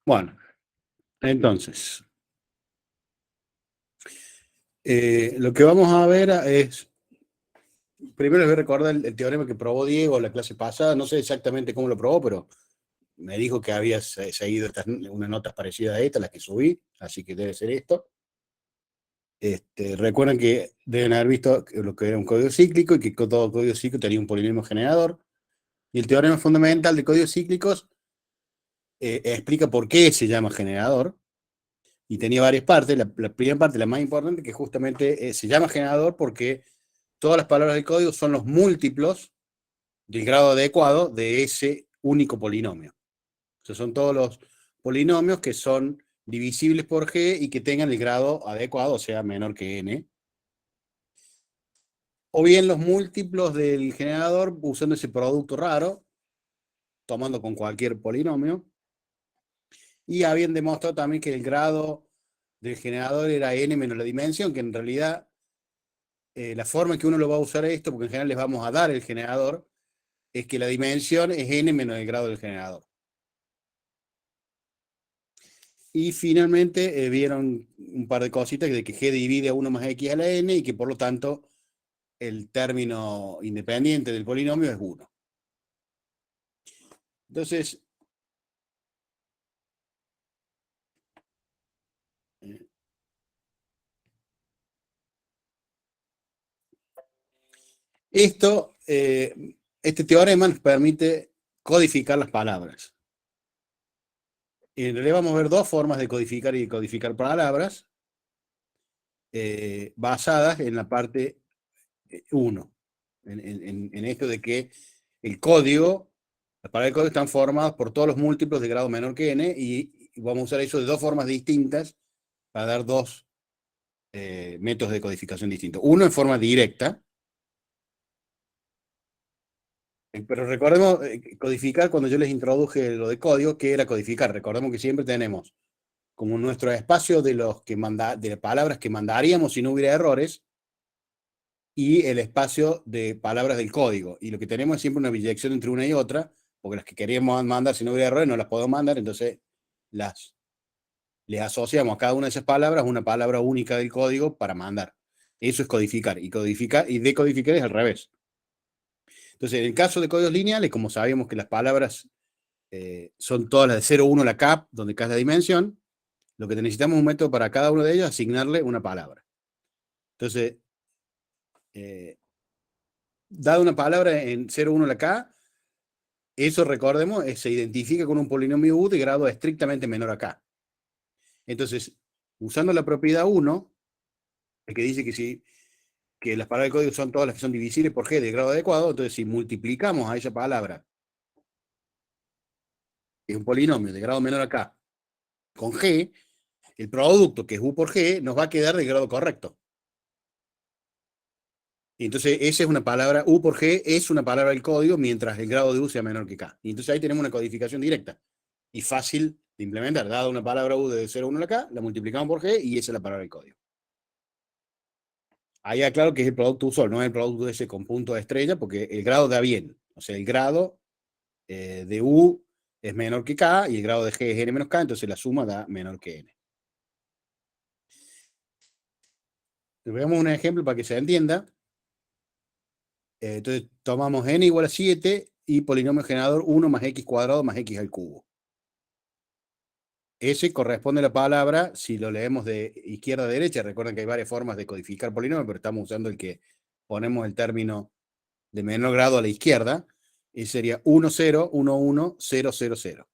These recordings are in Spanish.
Bueno, entonces, lo que vamos a ver es, primero les voy a recordar el teorema que probó Diego la clase pasada, no sé exactamente cómo lo probó, pero me dijo que había seguido unas notas parecidas a esta, las que subí, así que debe ser esto. Recuerden que deben haber visto lo que era un código cíclico y que todo código cíclico tenía un polinomio generador. Y el teorema fundamental de códigos cíclicos explica por qué se llama generador. Y tenía varias partes. La primera parte, la más importante, que justamente se llama generador porque todas las palabras del código son los múltiplos del grado adecuado de ese único polinomio. O sea, son todos los polinomios que son divisibles por g y que tengan el grado adecuado, o sea, menor que n. O bien los múltiplos del generador usando ese producto raro, tomando con cualquier polinomio. Y habían demostrado también que el grado del generador era n menos la dimensión, que en realidad la forma en que uno lo va a usar esto, porque en general les vamos a dar el generador, es que la dimensión es n menos el grado del generador. Y finalmente vieron un par de cositas de que g divide a 1 más x a la n y que por lo tanto el término independiente del polinomio es 1. Entonces, este teorema nos permite codificar las palabras. Y en realidad vamos a ver dos formas de codificar y decodificar palabras basadas en la parte 1. En esto de que el código, las palabras del código están formadas por todos los múltiplos de grado menor que n y vamos a usar eso de dos formas distintas para dar dos métodos de codificación distintos. Uno en forma directa, pero recordemos codificar cuando yo les introduje lo de código, ¿qué era codificar? Recordemos que siempre tenemos como nuestro espacio de de palabras que mandaríamos si no hubiera errores y el espacio de palabras del código. Y lo que tenemos es siempre una biyección entre una y otra, porque las que queríamos mandar si no hubiera errores no las podemos mandar, entonces les asociamos a cada una de esas palabras una palabra única del código para mandar. Eso es codificar. Y decodificar es al revés. Entonces, en el caso de códigos lineales, como sabíamos que las palabras son todas las de 0, 1, la cap, donde K es la dimensión, lo que necesitamos es un método para cada uno de ellos, asignarle una palabra. Entonces, dada una palabra en 0, 1, la K, eso, recordemos, se identifica con un polinomio U de grado estrictamente menor a K. Entonces, usando la propiedad 1, que dice que las palabras del código son todas las que son divisibles por G de grado adecuado, entonces si multiplicamos a esa palabra, que es un polinomio de grado menor a K, con G, el producto, que es U por G, nos va a quedar de grado correcto. Y entonces esa es una palabra, U por G es una palabra del código mientras el grado de U sea menor que K. Y entonces ahí tenemos una codificación directa y fácil de implementar. Dada una palabra U de 0, 1 a la K, la multiplicamos por G y esa es la palabra del código. Ahí aclaro que es el producto U solo, no es el producto ese con punto de estrella, porque el grado da bien. O sea, el grado de U es menor que K y el grado de G es N menos K, entonces la suma da menor que N. Veamos un ejemplo para que se entienda. Entonces tomamos n igual a 7 y polinomio generador 1 más x cuadrado más x al cubo. Ese corresponde a la palabra, si lo leemos de izquierda a derecha, recuerden que hay varias formas de codificar polinomios, pero estamos usando el que ponemos el término de menor grado a la izquierda, y sería 1, 0, 1, 1, 0, 0, 0.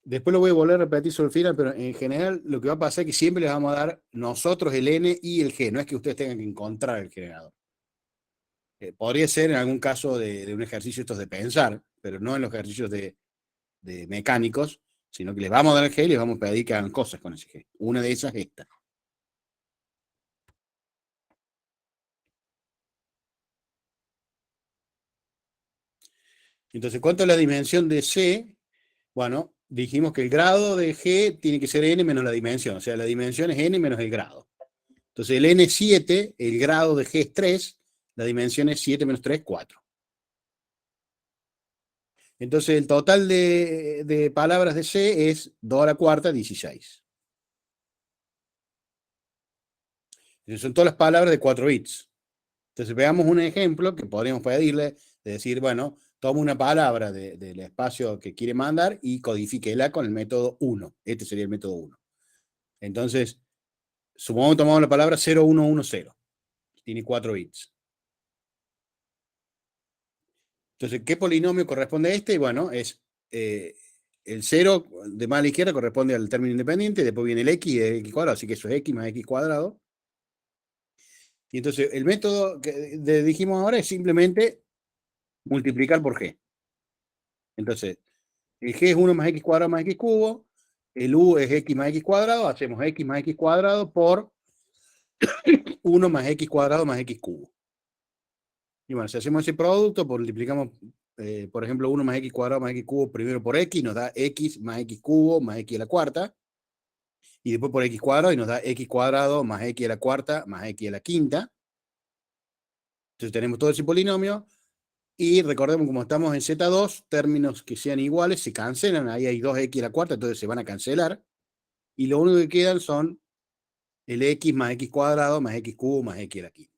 Después lo voy a volver a repetir sobre el final, pero en general lo que va a pasar es que siempre les vamos a dar nosotros el n y el g, no es que ustedes tengan que encontrar el generador. Podría ser en algún caso de un ejercicio estos de pensar, pero no en los ejercicios de mecánicos, sino que les vamos a dar el G y les vamos a pedir que hagan cosas con ese G. Una de esas es esta. Entonces, ¿cuánto es la dimensión de C? Bueno, dijimos que el grado de G tiene que ser n menos la dimensión, o sea, la dimensión es n menos el grado. Entonces, el n es 7, el grado de G es 3, la dimensión es 7 menos 3, 4. Entonces el total de palabras de C es 2 a la cuarta, 16. Entonces son todas las palabras de 4 bits. Entonces veamos un ejemplo que podríamos pedirle, de decir, bueno, toma una palabra del espacio que quiere mandar y codifíquela con el método 1. Este sería el método 1. Entonces, supongamos que tomamos la palabra 0110. Tiene 4 bits. Entonces, ¿qué polinomio corresponde a este? Bueno, es el 0 de más a la izquierda corresponde al término independiente, después viene el x de x cuadrado, así que eso es x más x cuadrado. Y entonces, el método que dijimos ahora es simplemente multiplicar por g. Entonces, el g es 1 más x cuadrado más x cubo, el u es x más x cuadrado, hacemos x más x cuadrado por 1 más x cuadrado más x cubo. Y bueno, si hacemos ese producto, multiplicamos, por ejemplo, 1 más x cuadrado más x cubo primero por x, nos da x más x cubo más x a la cuarta, y después por x cuadrado y nos da x cuadrado más x a la cuarta más x a la quinta. Entonces tenemos todo ese polinomio, y recordemos, como estamos en Z2, términos que sean iguales se cancelan, ahí hay 2x a la cuarta, entonces se van a cancelar, y lo único que quedan son el x más x cuadrado más x cubo más x a la quinta.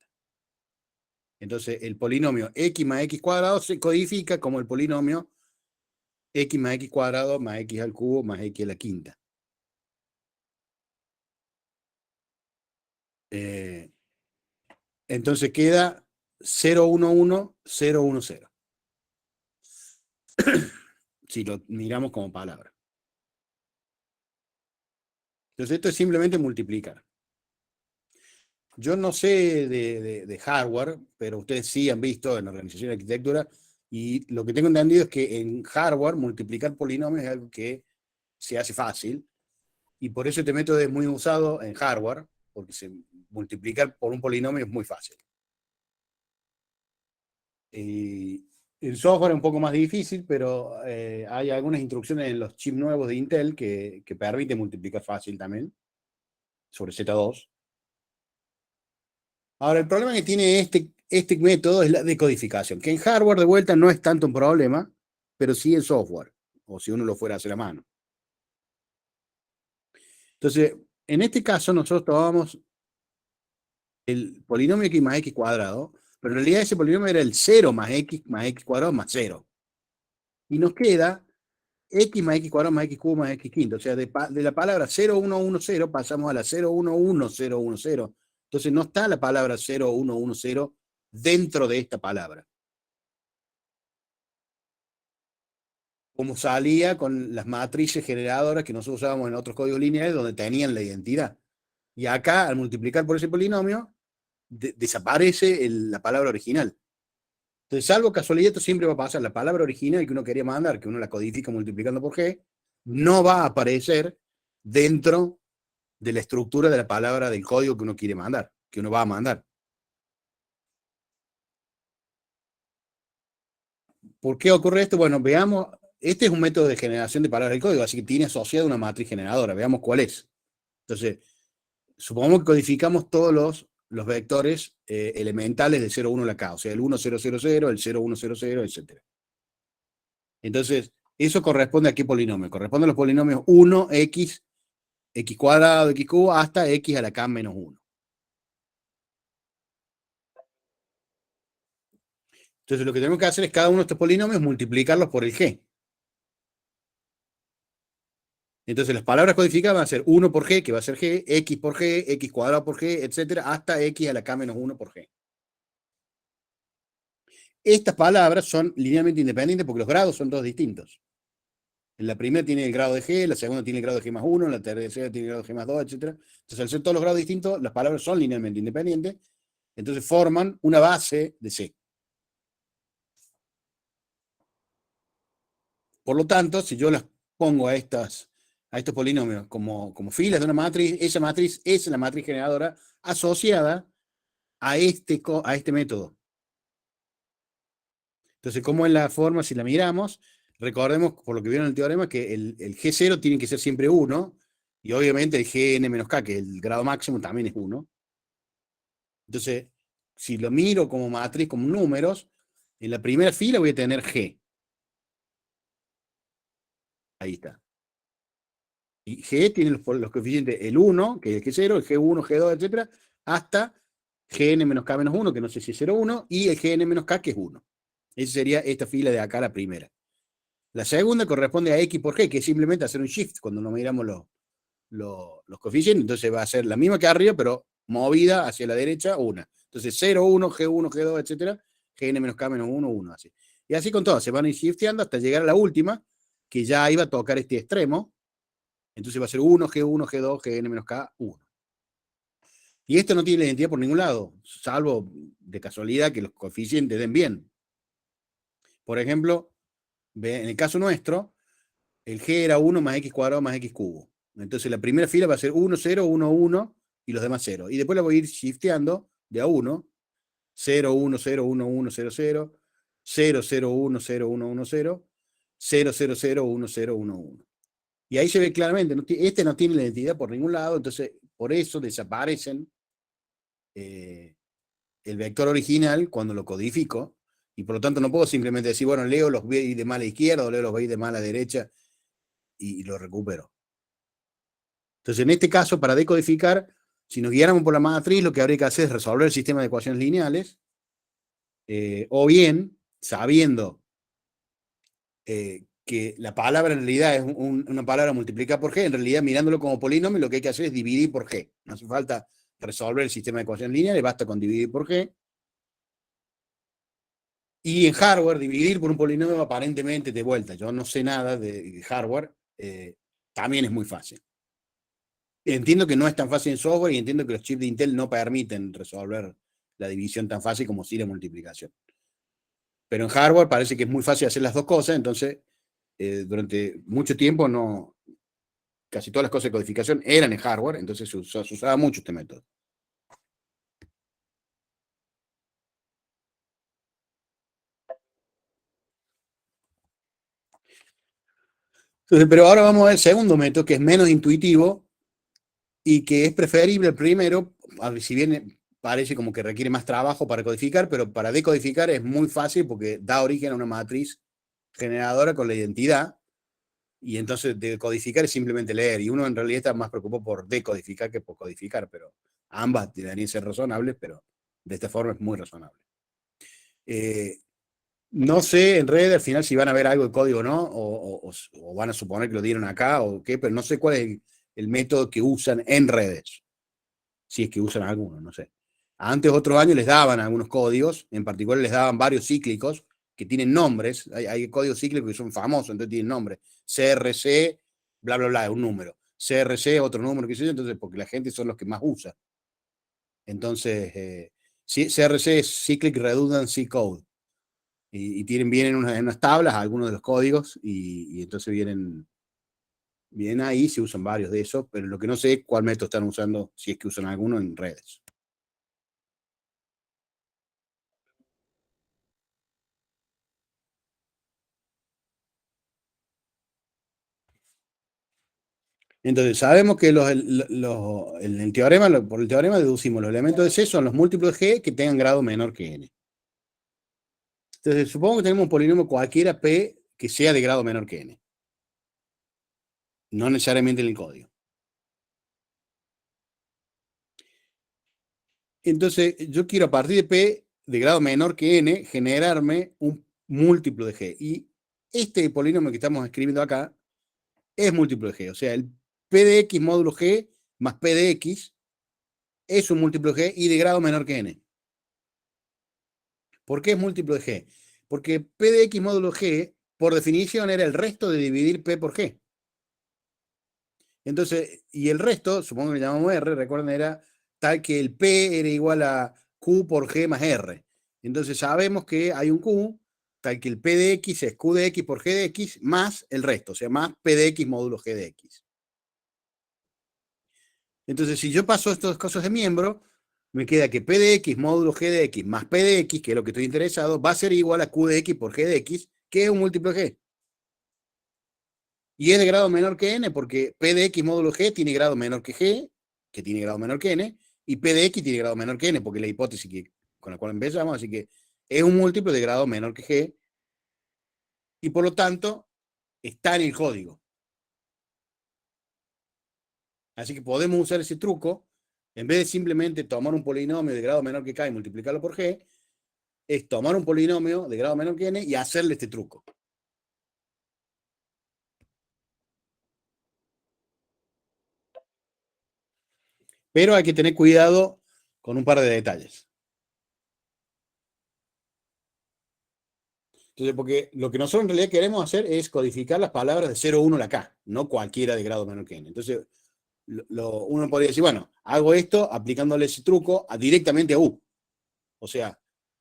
Entonces el polinomio x más x cuadrado se codifica como el polinomio x más x cuadrado más x al cubo más x a la quinta. Entonces queda 011, 010, si lo miramos como palabra. Entonces esto es simplemente multiplicar. Yo no sé de hardware, pero ustedes sí han visto en la organización de arquitectura, y lo que tengo entendido es que en hardware multiplicar polinomios es algo que se hace fácil, y por eso este método es muy usado en hardware, porque multiplicar por un polinomio es muy fácil. El software es un poco más difícil, pero hay algunas instrucciones en los chips nuevos de Intel que permiten multiplicar fácil también, sobre Z2. Ahora, el problema que tiene este método es la decodificación, que en hardware de vuelta no es tanto un problema, pero sí en software, o si uno lo fuera a hacer a mano. Entonces, en este caso nosotros tomamos el polinomio x más x cuadrado, pero en realidad ese polinomio era el 0 más x cuadrado más 0. Y nos queda x más x cuadrado más x cubo más x quinto. O sea, de la palabra 0110 pasamos a la 011010. Entonces no está la palabra 0110 dentro de esta palabra, como salía con las matrices generadoras que nosotros usábamos en otros códigos lineales donde tenían la identidad. Y acá, al multiplicar por ese polinomio, desaparece la palabra original. Entonces, salvo casualidad, esto siempre va a pasar. La palabra original que uno quería mandar, que uno la codifica multiplicando por g, no va a aparecer dentro de la estructura de la palabra del código que uno quiere mandar, que uno va a mandar. ¿Por qué ocurre esto? Bueno, veamos. Este es un método de generación de palabras del código, así que tiene asociada una matriz generadora. Veamos cuál es. Entonces, supongamos que codificamos todos los vectores elementales de 0, 1 a la k, o sea, el 1, 0, 0, 0, el 0, 1, 0, 0, etc. Entonces, eso corresponde a qué polinomio. Corresponde a los polinomios 1, x, x cuadrado, x cubo, hasta x a la k menos 1. Entonces, lo que tenemos que hacer es cada uno de estos polinomios multiplicarlos por el g. Entonces, las palabras codificadas van a ser 1 por g, que va a ser g, x por g, x cuadrado por g, etcétera, hasta x a la k menos 1 por g. Estas palabras son linealmente independientes porque los grados son todos distintos. La primera tiene el grado de g, la segunda tiene el grado de g más 1, la tercera tiene el grado de g más 2, etc. Entonces, al ser todos los grados distintos, las palabras son linealmente independientes, entonces forman una base de C. Por lo tanto, si yo las pongo a estos polinomios como filas de una matriz, esa matriz es la matriz generadora asociada a este método. Entonces, ¿cómo es la forma si la miramos? Recordemos, por lo que vieron en el teorema, que el G0 tiene que ser siempre 1, y obviamente el Gn menos K, que es el grado máximo, también es 1. Entonces, si lo miro como matriz, como números, en la primera fila voy a tener G. Ahí está. Y G tiene los coeficientes el 1, que es el G0, el G1, G2, etcétera, hasta Gn menos K menos 1, que no sé si es 0, 1, y el Gn menos K, que es 1. Esa sería esta fila de acá, la primera. La segunda corresponde a X por G, que es simplemente hacer un shift cuando nos miramos los coeficientes. Entonces va a ser la misma que arriba, pero movida hacia la derecha, una. Entonces 0, 1, G1, G2, etcétera, Gn menos K menos 1, 1, así. Y así con todas, se van a ir shifteando hasta llegar a la última, que ya iba a tocar este extremo. Entonces va a ser 1, G1, G2, Gn menos K, 1. Y esto no tiene la identidad por ningún lado, salvo de casualidad que los coeficientes den bien. Por ejemplo, en el caso nuestro, el G era 1 más X cuadrado más X cubo. Entonces la primera fila va a ser 1, 0, 1, 1 y los demás 0. Y después la voy a ir shifteando de a 1, 0, 1, 0, 1, 1, 0, 0, 0, 0, 1, 0, 1, 1, 0, 0, 0, 0, 1, 0, 1, 1. Y ahí se ve claramente, este no tiene la identidad por ningún lado, entonces por eso desaparecen el vector original cuando lo codifico, y por lo tanto no puedo simplemente decir, bueno, leo los BI de mala izquierda o leo los BI de mala derecha y lo recupero. Entonces, en este caso, para decodificar, si nos guiáramos por la matriz, lo que habría que hacer es resolver el sistema de ecuaciones lineales, o bien, sabiendo que la palabra en realidad es una palabra multiplicada por G, en realidad mirándolo como polinomio, lo que hay que hacer es dividir por G. No hace falta resolver el sistema de ecuaciones lineales, basta con dividir por G. Y en hardware, dividir por un polinomio aparentemente de vuelta. Yo no sé nada de hardware, también es muy fácil. Entiendo que no es tan fácil en software y entiendo que los chips de Intel no permiten resolver la división tan fácil como sí la multiplicación. Pero en hardware parece que es muy fácil hacer las dos cosas, entonces durante mucho tiempo no, casi todas las cosas de codificación eran en hardware, entonces se usaba mucho este método. Entonces, pero ahora vamos a ver el segundo método, que es menos intuitivo y que es preferible el primero, si bien parece como que requiere más trabajo para codificar, pero para decodificar es muy fácil porque da origen a una matriz generadora con la identidad, y entonces decodificar es simplemente leer, y uno en realidad está más preocupado por decodificar que por codificar, pero ambas deberían ser razonables, pero de esta forma es muy razonable. No sé en red al final si van a ver algo de código o no, o van a suponer que lo dieron acá o qué, pero no sé cuál es el método que usan en redes, si es que usan alguno, no sé. Antes, otros años, les daban algunos códigos, en particular les daban varios cíclicos que tienen nombres, hay códigos cíclicos que son famosos, entonces tienen nombres, CRC, bla, bla, bla, es un número, CRC, otro número, qué sé yo, entonces porque la gente son los que más usa. Entonces, CRC es Cyclic Redundancy Code, y vienen en unas tablas algunos de los códigos, y entonces vienen ahí, se usan varios de esos, pero lo que no sé es cuál método están usando, si es que usan alguno en redes. Entonces, sabemos que en el teorema, por el teorema deducimos los elementos de C son los múltiplos de G que tengan grado menor que N. Entonces, supongo que tenemos un polinomio cualquiera P que sea de grado menor que N. No necesariamente en el código. Entonces, yo quiero a partir de P de grado menor que N generarme un múltiplo de G. Y este polinomio que estamos escribiendo acá es múltiplo de G. O sea, el P de X módulo G más P de X es un múltiplo de G y de grado menor que N. ¿Por qué es múltiplo de G? Porque P de X módulo G, por definición, era el resto de dividir P por G. Entonces, y el resto, supongo que le llamamos R, recuerden, era tal que el P era igual a Q por G más R. Entonces sabemos que hay un Q, tal que el P de X es Q de X por G de X más el resto, o sea, más P de X módulo G de X. Entonces, si yo paso estos casos de miembro, me queda que P de X módulo G de X más P de X, que es lo que estoy interesado, va a ser igual a Q de X por G de X, que es un múltiplo de G. Y es de grado menor que N, porque P de X módulo G tiene grado menor que G, que tiene grado menor que N, y P de X tiene grado menor que N, porque es la hipótesis con la cual empezamos, así que es un múltiplo de grado menor que G, y por lo tanto está en el código. Así que podemos usar ese truco, en vez de simplemente tomar un polinomio de grado menor que k y multiplicarlo por g, es tomar un polinomio de grado menor que n y hacerle este truco. Pero hay que tener cuidado con un par de detalles. Entonces, porque lo que nosotros en realidad queremos hacer es codificar las palabras de 0, 1 a la k, no cualquiera de grado menor que n. Entonces, uno podría decir, bueno, hago esto aplicándole ese truco directamente a u. O sea,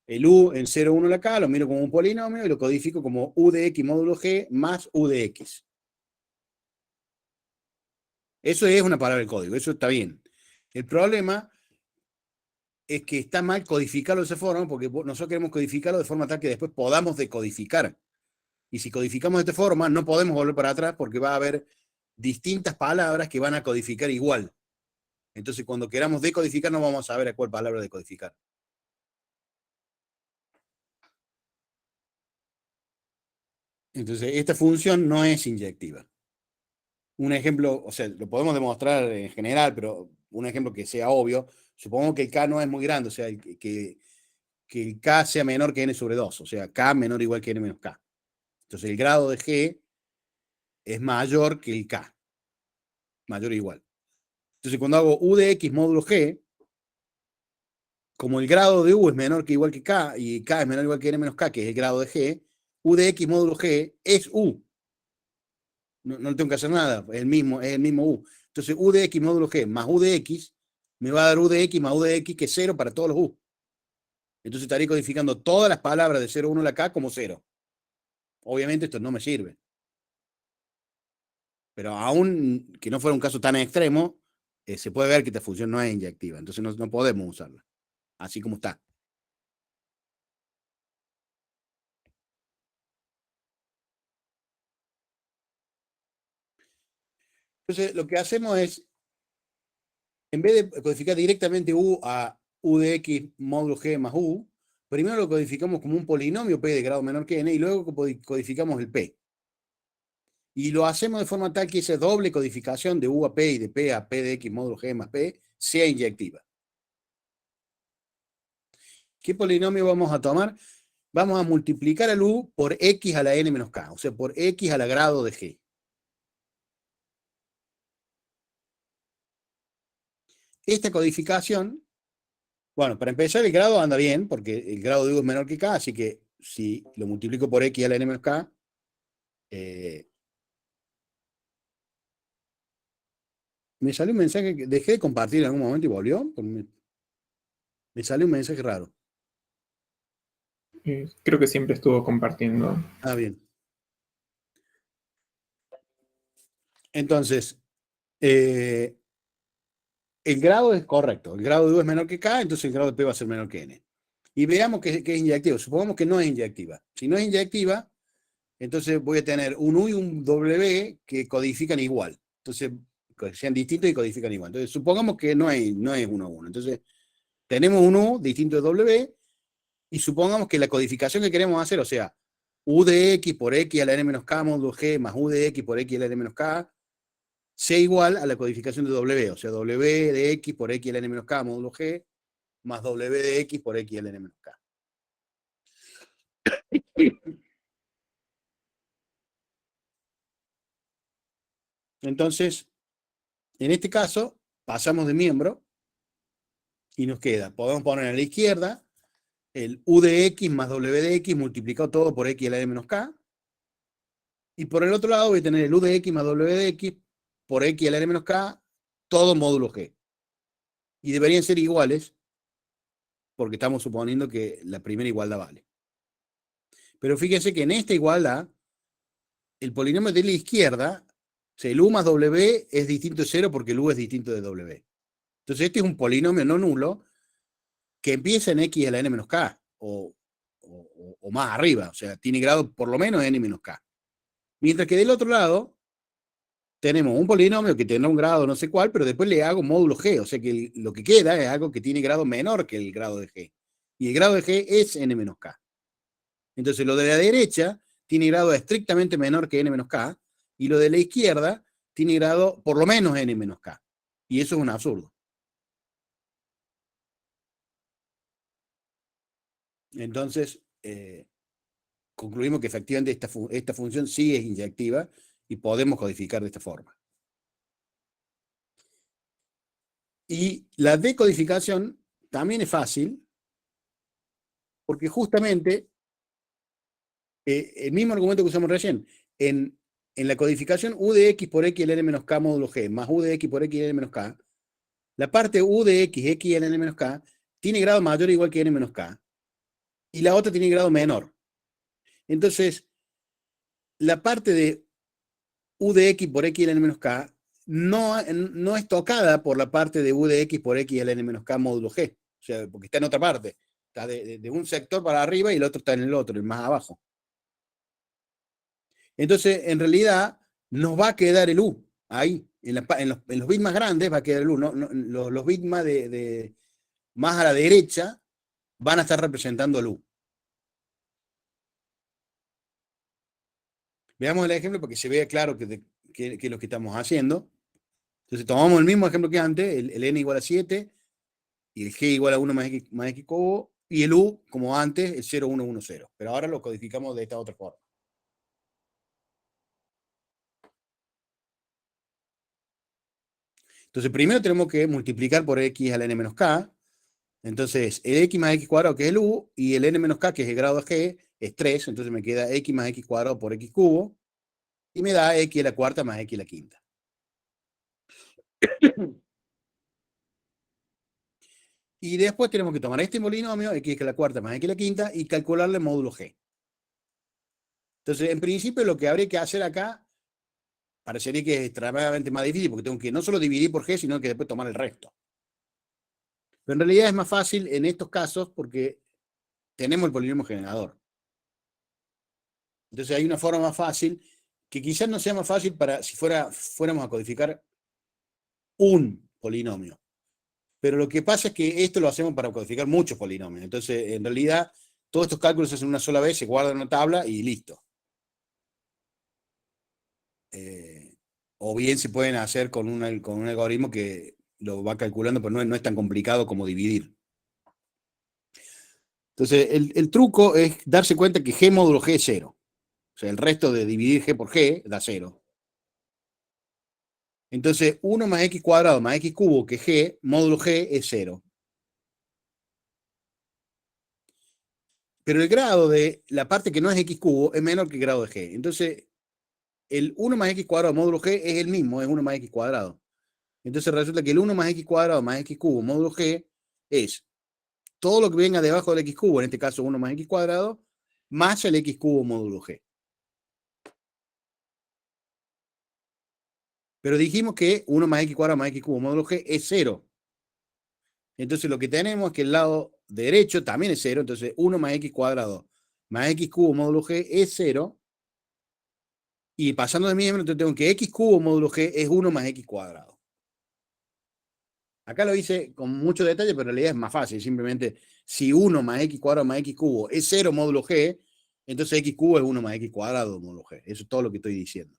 el u en 0, 1 a la k lo miro como un polinomio y lo codifico como u de x módulo g más u de x. Eso es una palabra del código, eso está bien. El problema es que está mal codificarlo de esa forma, porque nosotros queremos codificarlo de forma tal que después podamos decodificar. Y si codificamos de esta forma, no podemos volver para atrás porque va a haber distintas palabras que van a codificar igual. Entonces, cuando queramos decodificar, no vamos a saber a cuál palabra decodificar. Entonces, esta función no es inyectiva. Un ejemplo, o sea, lo podemos demostrar en general, pero un ejemplo que sea obvio, supongamos que el k no es muy grande, o sea, que el k sea menor que n sobre 2, o sea, k menor o igual que n menos k. Entonces, el grado de g es mayor que el k, mayor o igual. Entonces, cuando hago u de x módulo g, como el grado de u es menor que igual que k, y k es menor o igual que n menos k, que es el grado de g, u de x módulo g es u. No tengo que hacer nada, es el mismo u. Entonces, u de x módulo g más u de x me va a dar u de x más u de x, que es 0 para todos los u. Entonces estaría codificando todas las palabras de 0, 1 a la k como 0. Obviamente esto no me sirve. Pero aún que no fuera un caso tan extremo, se puede ver que esta función no es inyectiva. Entonces no podemos usarla, así como está. Entonces lo que hacemos es, en vez de codificar directamente u a u de x módulo g más u, primero lo codificamos como un polinomio p de grado menor que n y luego codificamos el p. Y lo hacemos de forma tal que esa doble codificación de u a p y de p a p de x módulo g más p sea inyectiva. ¿Qué polinomio vamos a tomar? Vamos a multiplicar el u por x a la n menos k, o sea, por x a la grado de g. Esta codificación, bueno, para empezar el grado anda bien, porque el grado de u es menor que k, así que si lo multiplico por x a la n menos k, me salió un mensaje que dejé de compartir en algún momento y volvió. Me salió un mensaje raro. Creo que siempre estuvo compartiendo. Ah, bien. Entonces, el grado es correcto. El grado de u es menor que k, entonces el grado de p va a ser menor que n. Y veamos que es inyectivo. Supongamos que no es inyectiva. Si no es inyectiva, entonces voy a tener un u y un w que codifican igual. Entonces, sean distintos y codifican igual. Entonces, supongamos que no es 1 a 1. Entonces, tenemos un u distinto de w y supongamos que la codificación que queremos hacer, o sea, u de x por x a la n menos k módulo g más u de x por x a la n menos k, sea igual a la codificación de w, o sea, w de x por x a la n menos k módulo g más w de x por x a la n menos k. Entonces, en este caso, pasamos de miembro y nos queda, podemos poner a la izquierda el u de x más w de x multiplicado todo por x a la n menos k. Y por el otro lado voy a tener el u de x más w de x por x a la n menos k, todo módulo g. Y deberían ser iguales, porque estamos suponiendo que la primera igualdad vale. Pero fíjense que en esta igualdad, el polinomio de la izquierda, o sea, el u más w es distinto de 0 porque el u es distinto de w. Entonces este es un polinomio no nulo que empieza en x a la n menos k, o más arriba, o sea, tiene grado por lo menos n menos k. Mientras que del otro lado, tenemos un polinomio que tendrá un grado no sé cuál, pero después le hago módulo g, o sea que lo que queda es algo que tiene grado menor que el grado de g. Y el grado de g es n menos k. Entonces lo de la derecha tiene grado estrictamente menor que n menos k, y lo de la izquierda tiene grado por lo menos n menos k. Y eso es un absurdo. Entonces, concluimos que efectivamente esta función sí es inyectiva y podemos codificar de esta forma. Y la decodificación también es fácil, porque justamente el mismo argumento que usamos recién, en la codificación u de x por x ln menos k módulo g más u de x por x ln menos k, la parte u de x, x ln menos k, tiene grado mayor o igual que n menos k, y la otra tiene grado menor. Entonces, la parte de u de x por x ln menos k no es tocada por la parte de u de x por x ln menos k módulo g, o sea, porque está en otra parte, está de un sector para arriba y el otro está en el otro, el más abajo. Entonces, en realidad, nos va a quedar el U ahí. En los bits más grandes va a quedar el U. Los bits más, más a la derecha van a estar representando el U. Veamos el ejemplo para que se vea claro que es lo que estamos haciendo. Entonces, tomamos el mismo ejemplo que antes, el n igual a 7, y el g igual a 1 más x cubo, y el U, como antes, el 0, 1, 1, 0. Pero ahora lo codificamos de esta otra forma. Entonces, primero tenemos que multiplicar por x al n menos k. Entonces, el x más x cuadrado, que es el u, y el n menos k, que es el grado de g, es 3. Entonces me queda x más x cuadrado por x cubo, y me da x a la cuarta más x a la quinta. Y después tenemos que tomar este polinomio, x a la cuarta más x a la quinta, y calcularle módulo g. Entonces, en principio, lo que habría que hacer acá, parecería que es extremadamente más difícil, porque tengo que no solo dividir por g, sino que después tomar el resto. Pero en realidad es más fácil en estos casos porque tenemos el polinomio generador. Entonces hay una forma más fácil, que quizás no sea más fácil para si fuéramos a codificar un polinomio. Pero lo que pasa es que esto lo hacemos para codificar muchos polinomios. Entonces, en realidad, todos estos cálculos se hacen una sola vez, se guardan en una tabla y listo. O bien se pueden hacer con un algoritmo que lo va calculando, pero no es tan complicado como dividir. Entonces, el truco es darse cuenta que g módulo g es 0. O sea, el resto de dividir g por g da 0. Entonces, 1 más x cuadrado más x cubo, que g, módulo g es 0. Pero el grado de la parte que no es x cubo es menor que el grado de g. Entonces, el 1 más x cuadrado módulo g es el mismo, es 1 más x cuadrado. Entonces resulta que el 1 más x cuadrado más x cubo módulo g es todo lo que venga debajo del x cubo, en este caso 1 más x cuadrado, más el x cubo módulo g. Pero dijimos que 1 más x cuadrado más x cubo módulo g es 0. Entonces lo que tenemos es que el lado derecho también es 0. Entonces 1 más x cuadrado más x cubo módulo g es 0. Y pasando de miembro, entonces tengo que x cubo módulo g es 1 más x cuadrado. Acá lo hice con mucho detalle, pero en realidad es más fácil. Simplemente, si 1 más x cuadrado más x cubo es 0 módulo g, entonces x cubo es 1 más x cuadrado módulo g. Eso es todo lo que estoy diciendo.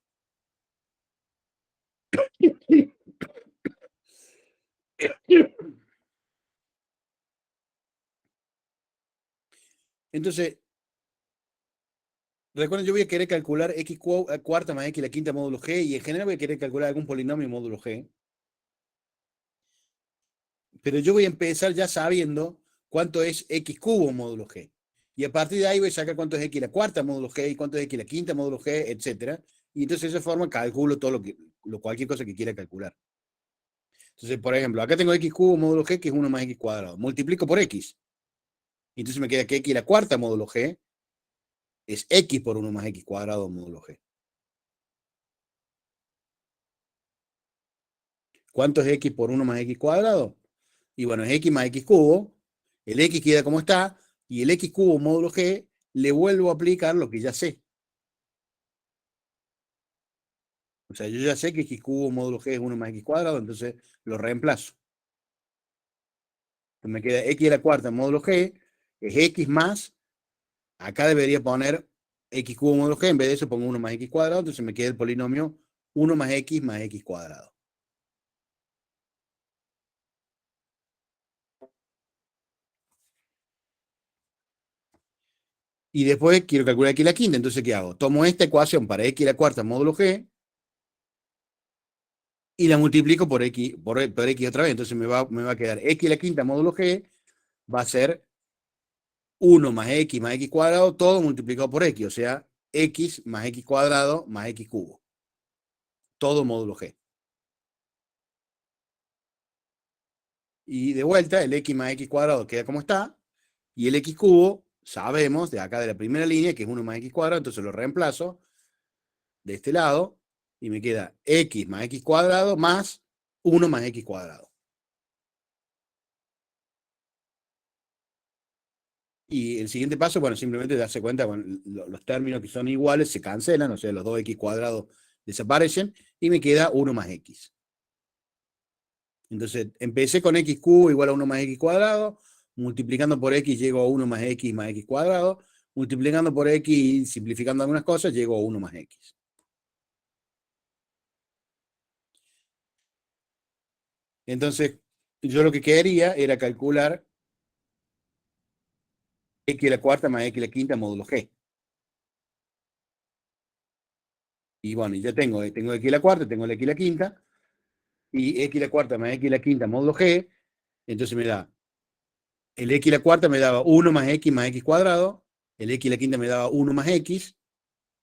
Entonces, recuerden, yo voy a querer calcular x cuarta más x a la quinta módulo g, y en general voy a querer calcular algún polinomio módulo g. Pero yo voy a empezar ya sabiendo cuánto es x cubo módulo g. Y a partir de ahí voy a sacar cuánto es x a la cuarta módulo g y cuánto es x a la quinta módulo g, etc. Y entonces de esa forma calculo todo cualquier cosa que quiera calcular. Entonces, por ejemplo, acá tengo x cubo módulo g, que es 1 más x cuadrado. Multiplico por x. Y entonces me queda que x a la cuarta módulo g es x por 1 más x cuadrado módulo g. ¿Cuánto es x por 1 más x cuadrado? Y bueno, es x más x cubo. El x queda como está. Y el x cubo módulo g le vuelvo a aplicar lo que ya sé. O sea, yo ya sé que x cubo módulo g es 1 más x cuadrado, entonces lo reemplazo. Entonces me queda x a la cuarta módulo g es x más. Acá debería poner x cubo módulo g, en vez de eso pongo 1 más x cuadrado, entonces me queda el polinomio 1 más x cuadrado. Y después quiero calcular x a la quinta. Entonces, ¿qué hago? Tomo esta ecuación para x a la cuarta módulo g y la multiplico por x otra vez. Entonces me va a quedar x a la quinta módulo g va a ser 1 más x cuadrado, todo multiplicado por x. O sea, x más x cuadrado más x cubo. Todo módulo g. Y de vuelta, el x más x cuadrado queda como está. Y el x cubo, sabemos, de acá de la primera línea, que es 1 más x cuadrado, entonces lo reemplazo de este lado y me queda x más x cuadrado más 1 más x cuadrado. Y el siguiente paso, bueno, simplemente darse cuenta, bueno, los términos que son iguales se cancelan, o sea, los 2x cuadrados desaparecen y me queda 1 más x. Entonces, empecé con x cubo igual a 1 más x cuadrado, multiplicando por x llego a 1 más x cuadrado, multiplicando por x y simplificando algunas cosas llego a 1 más x. Entonces, yo lo que quería era calcular x a la cuarta más x a la quinta módulo g. Y bueno, ya tengo x a la cuarta, tengo el x a la quinta, y x a la cuarta más x a la quinta módulo g, entonces me da, el x a la cuarta me daba 1 más x cuadrado, el x a la quinta me daba 1 más x,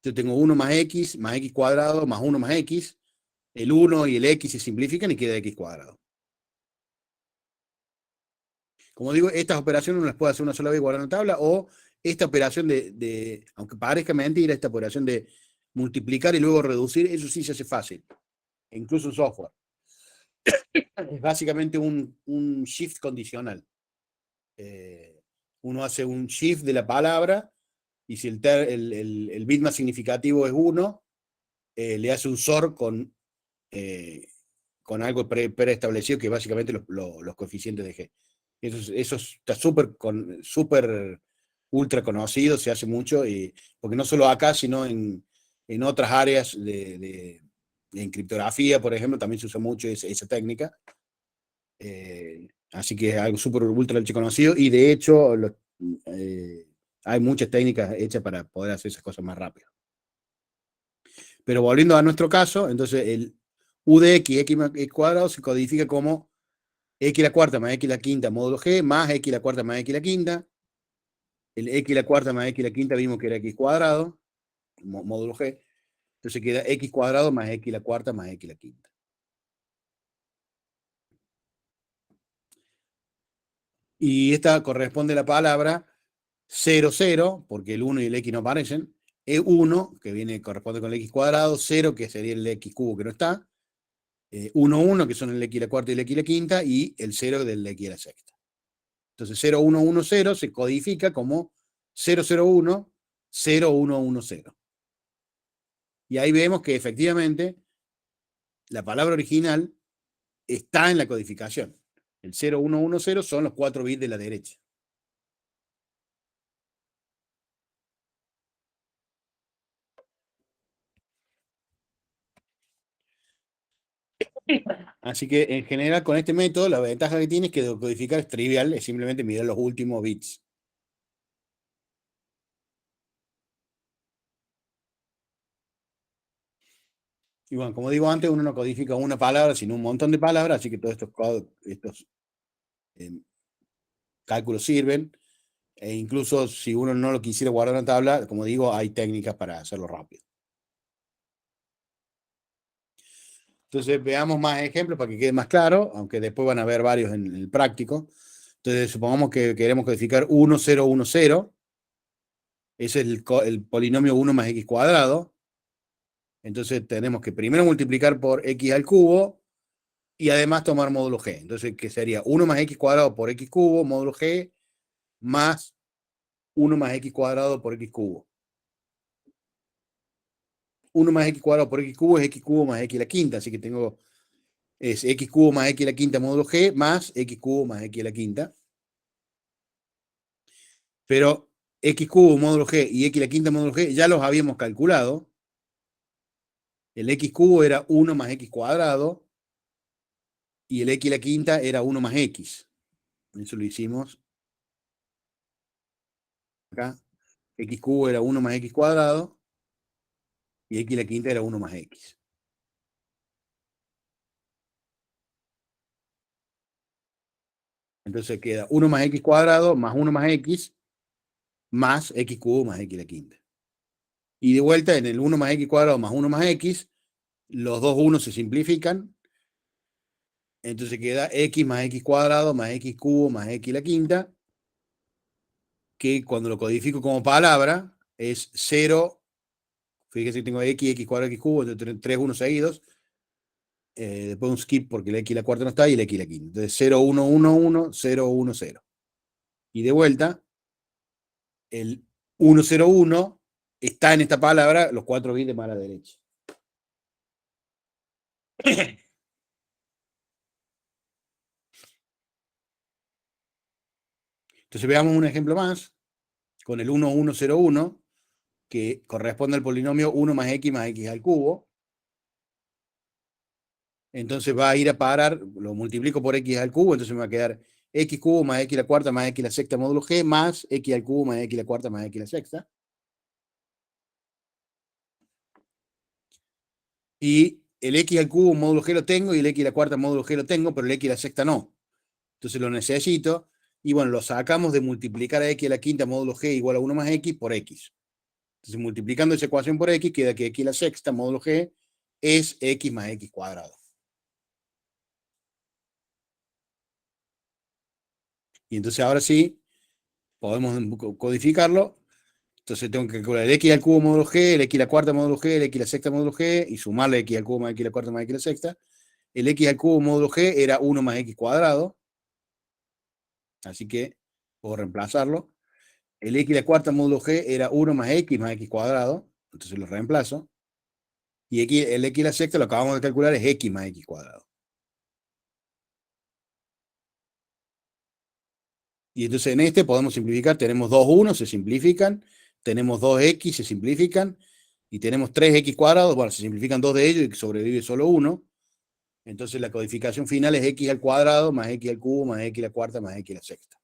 yo tengo 1 más x cuadrado, más 1 más x, el 1 y el x se simplifican y queda x cuadrado. Como digo, estas operaciones no las puedo hacer una sola vez guardando tabla, o esta operación aunque parezca mentira, esta operación de multiplicar y luego reducir, eso sí se hace fácil, incluso en software. Es básicamente un shift condicional. Uno hace un shift de la palabra y si el bit más significativo es 1, le hace un SOR con algo preestablecido que es básicamente los coeficientes de G. Eso está súper ultra conocido, se hace mucho, porque no solo acá, sino en otras áreas en criptografía, por ejemplo, también se usa mucho esa técnica. Así que es algo súper ultra conocido y de hecho hay muchas técnicas hechas para poder hacer esas cosas más rápido. Pero volviendo a nuestro caso, entonces el u de x más x cuadrado se codifica como x a la cuarta más x a la quinta módulo g más x a la cuarta más x a la quinta. El x a la cuarta más x a la quinta vimos que era x cuadrado, módulo g. Entonces queda x cuadrado más x a la cuarta más x a la quinta. Y esta corresponde a la palabra 0, 0, porque el 1 y el x no aparecen. E1, que corresponde con el x cuadrado, 0, que sería el x cubo que no está, 1, 1, que son el x a la cuarta y el x a la quinta, y el 0 del x a la sexta. Entonces 0, 1, 1, 0 se codifica como 0, 0, 1, 0, 1, 1, 0. Y ahí vemos que efectivamente la palabra original está en la codificación. El 0, 1, 1, 0 son los 4 bits de la derecha. Así que en general con este método la ventaja que tiene es que codificar es trivial, es simplemente mirar los últimos bits. Y bueno, como digo antes, uno no codifica una palabra, sino un montón de palabras, así que todos estos eh, cálculos sirven. E incluso si uno no lo quisiera guardar en una tabla, como digo, hay técnicas para hacerlo rápido. Entonces veamos más ejemplos para que quede más claro, aunque después van a ver varios en el práctico. Entonces supongamos que queremos codificar 1, 0, 1, 0. Ese es el polinomio 1 más x cuadrado. Entonces tenemos que primero multiplicar por x al cubo y además tomar módulo g. Entonces, ¿qué sería? 1 más x cuadrado por x cubo, módulo g, más 1 más x cuadrado por x cubo. 1 más x cuadrado por x cubo es x cubo más x a la quinta, así que es x cubo más x a la quinta módulo g más x cubo más x a la quinta. Pero x cubo módulo g y x a la quinta módulo g ya los habíamos calculado. El x cubo era 1 más x cuadrado y el x a la quinta era 1 más x. Eso lo hicimos acá. X cubo era 1 más X cuadrado y X a la quinta era 1 más X. Entonces queda 1 más X cuadrado más 1 más X cubo más X a la quinta. Y de vuelta en el 1 más X cuadrado más 1 más X, los dos 1 se simplifican. Entonces queda X más X cuadrado más X cubo más X a la quinta, que cuando lo codifico como palabra es 0. Fíjense que tengo X cuadrado, X cubo, entonces 3 1 seguidos. Después un skip porque el X a la cuarta no está y el X a la quinta. Entonces 0, 1, 1, 1, 0, 1, 0. Y de vuelta, el 1, 0, 1 está en esta palabra los 4 bits de mala derecha. Entonces veamos un ejemplo más con el 1, 1, 0, 1, que corresponde al polinomio 1 más X al cubo. Entonces va a ir a parar, lo multiplico por X al cubo, entonces me va a quedar X cubo más X a la cuarta más X a la sexta módulo G más X al cubo más X a la cuarta más X a la sexta. Y el X al cubo módulo G lo tengo y el X a la cuarta módulo G lo tengo, pero el X a la sexta no. Entonces lo necesito y bueno, lo sacamos de multiplicar a X a la quinta módulo G igual a 1 más X por X. Entonces multiplicando esa ecuación por X queda que X a la sexta módulo G es X más X cuadrado. Y entonces ahora sí podemos codificarlo. Entonces tengo que calcular el X al cubo módulo G, el X a la cuarta módulo G, el X a la sexta módulo G y sumarle X al cubo más X a la cuarta más X a la sexta. El X al cubo módulo G era 1 más X cuadrado. Así que puedo reemplazarlo. El X a la cuarta módulo G era 1 más X cuadrado. Entonces lo reemplazo. Y el X a la sexta lo acabamos de calcular es X más X cuadrado. Y entonces en este podemos simplificar. Tenemos 2 1, se simplifican. Tenemos 2X, se simplifican. Y tenemos 3X cuadrados. Bueno, se simplifican 2 de ellos y sobrevive solo 1. Entonces la codificación final es X al cuadrado más X al cubo más X a la cuarta más X a la sexta.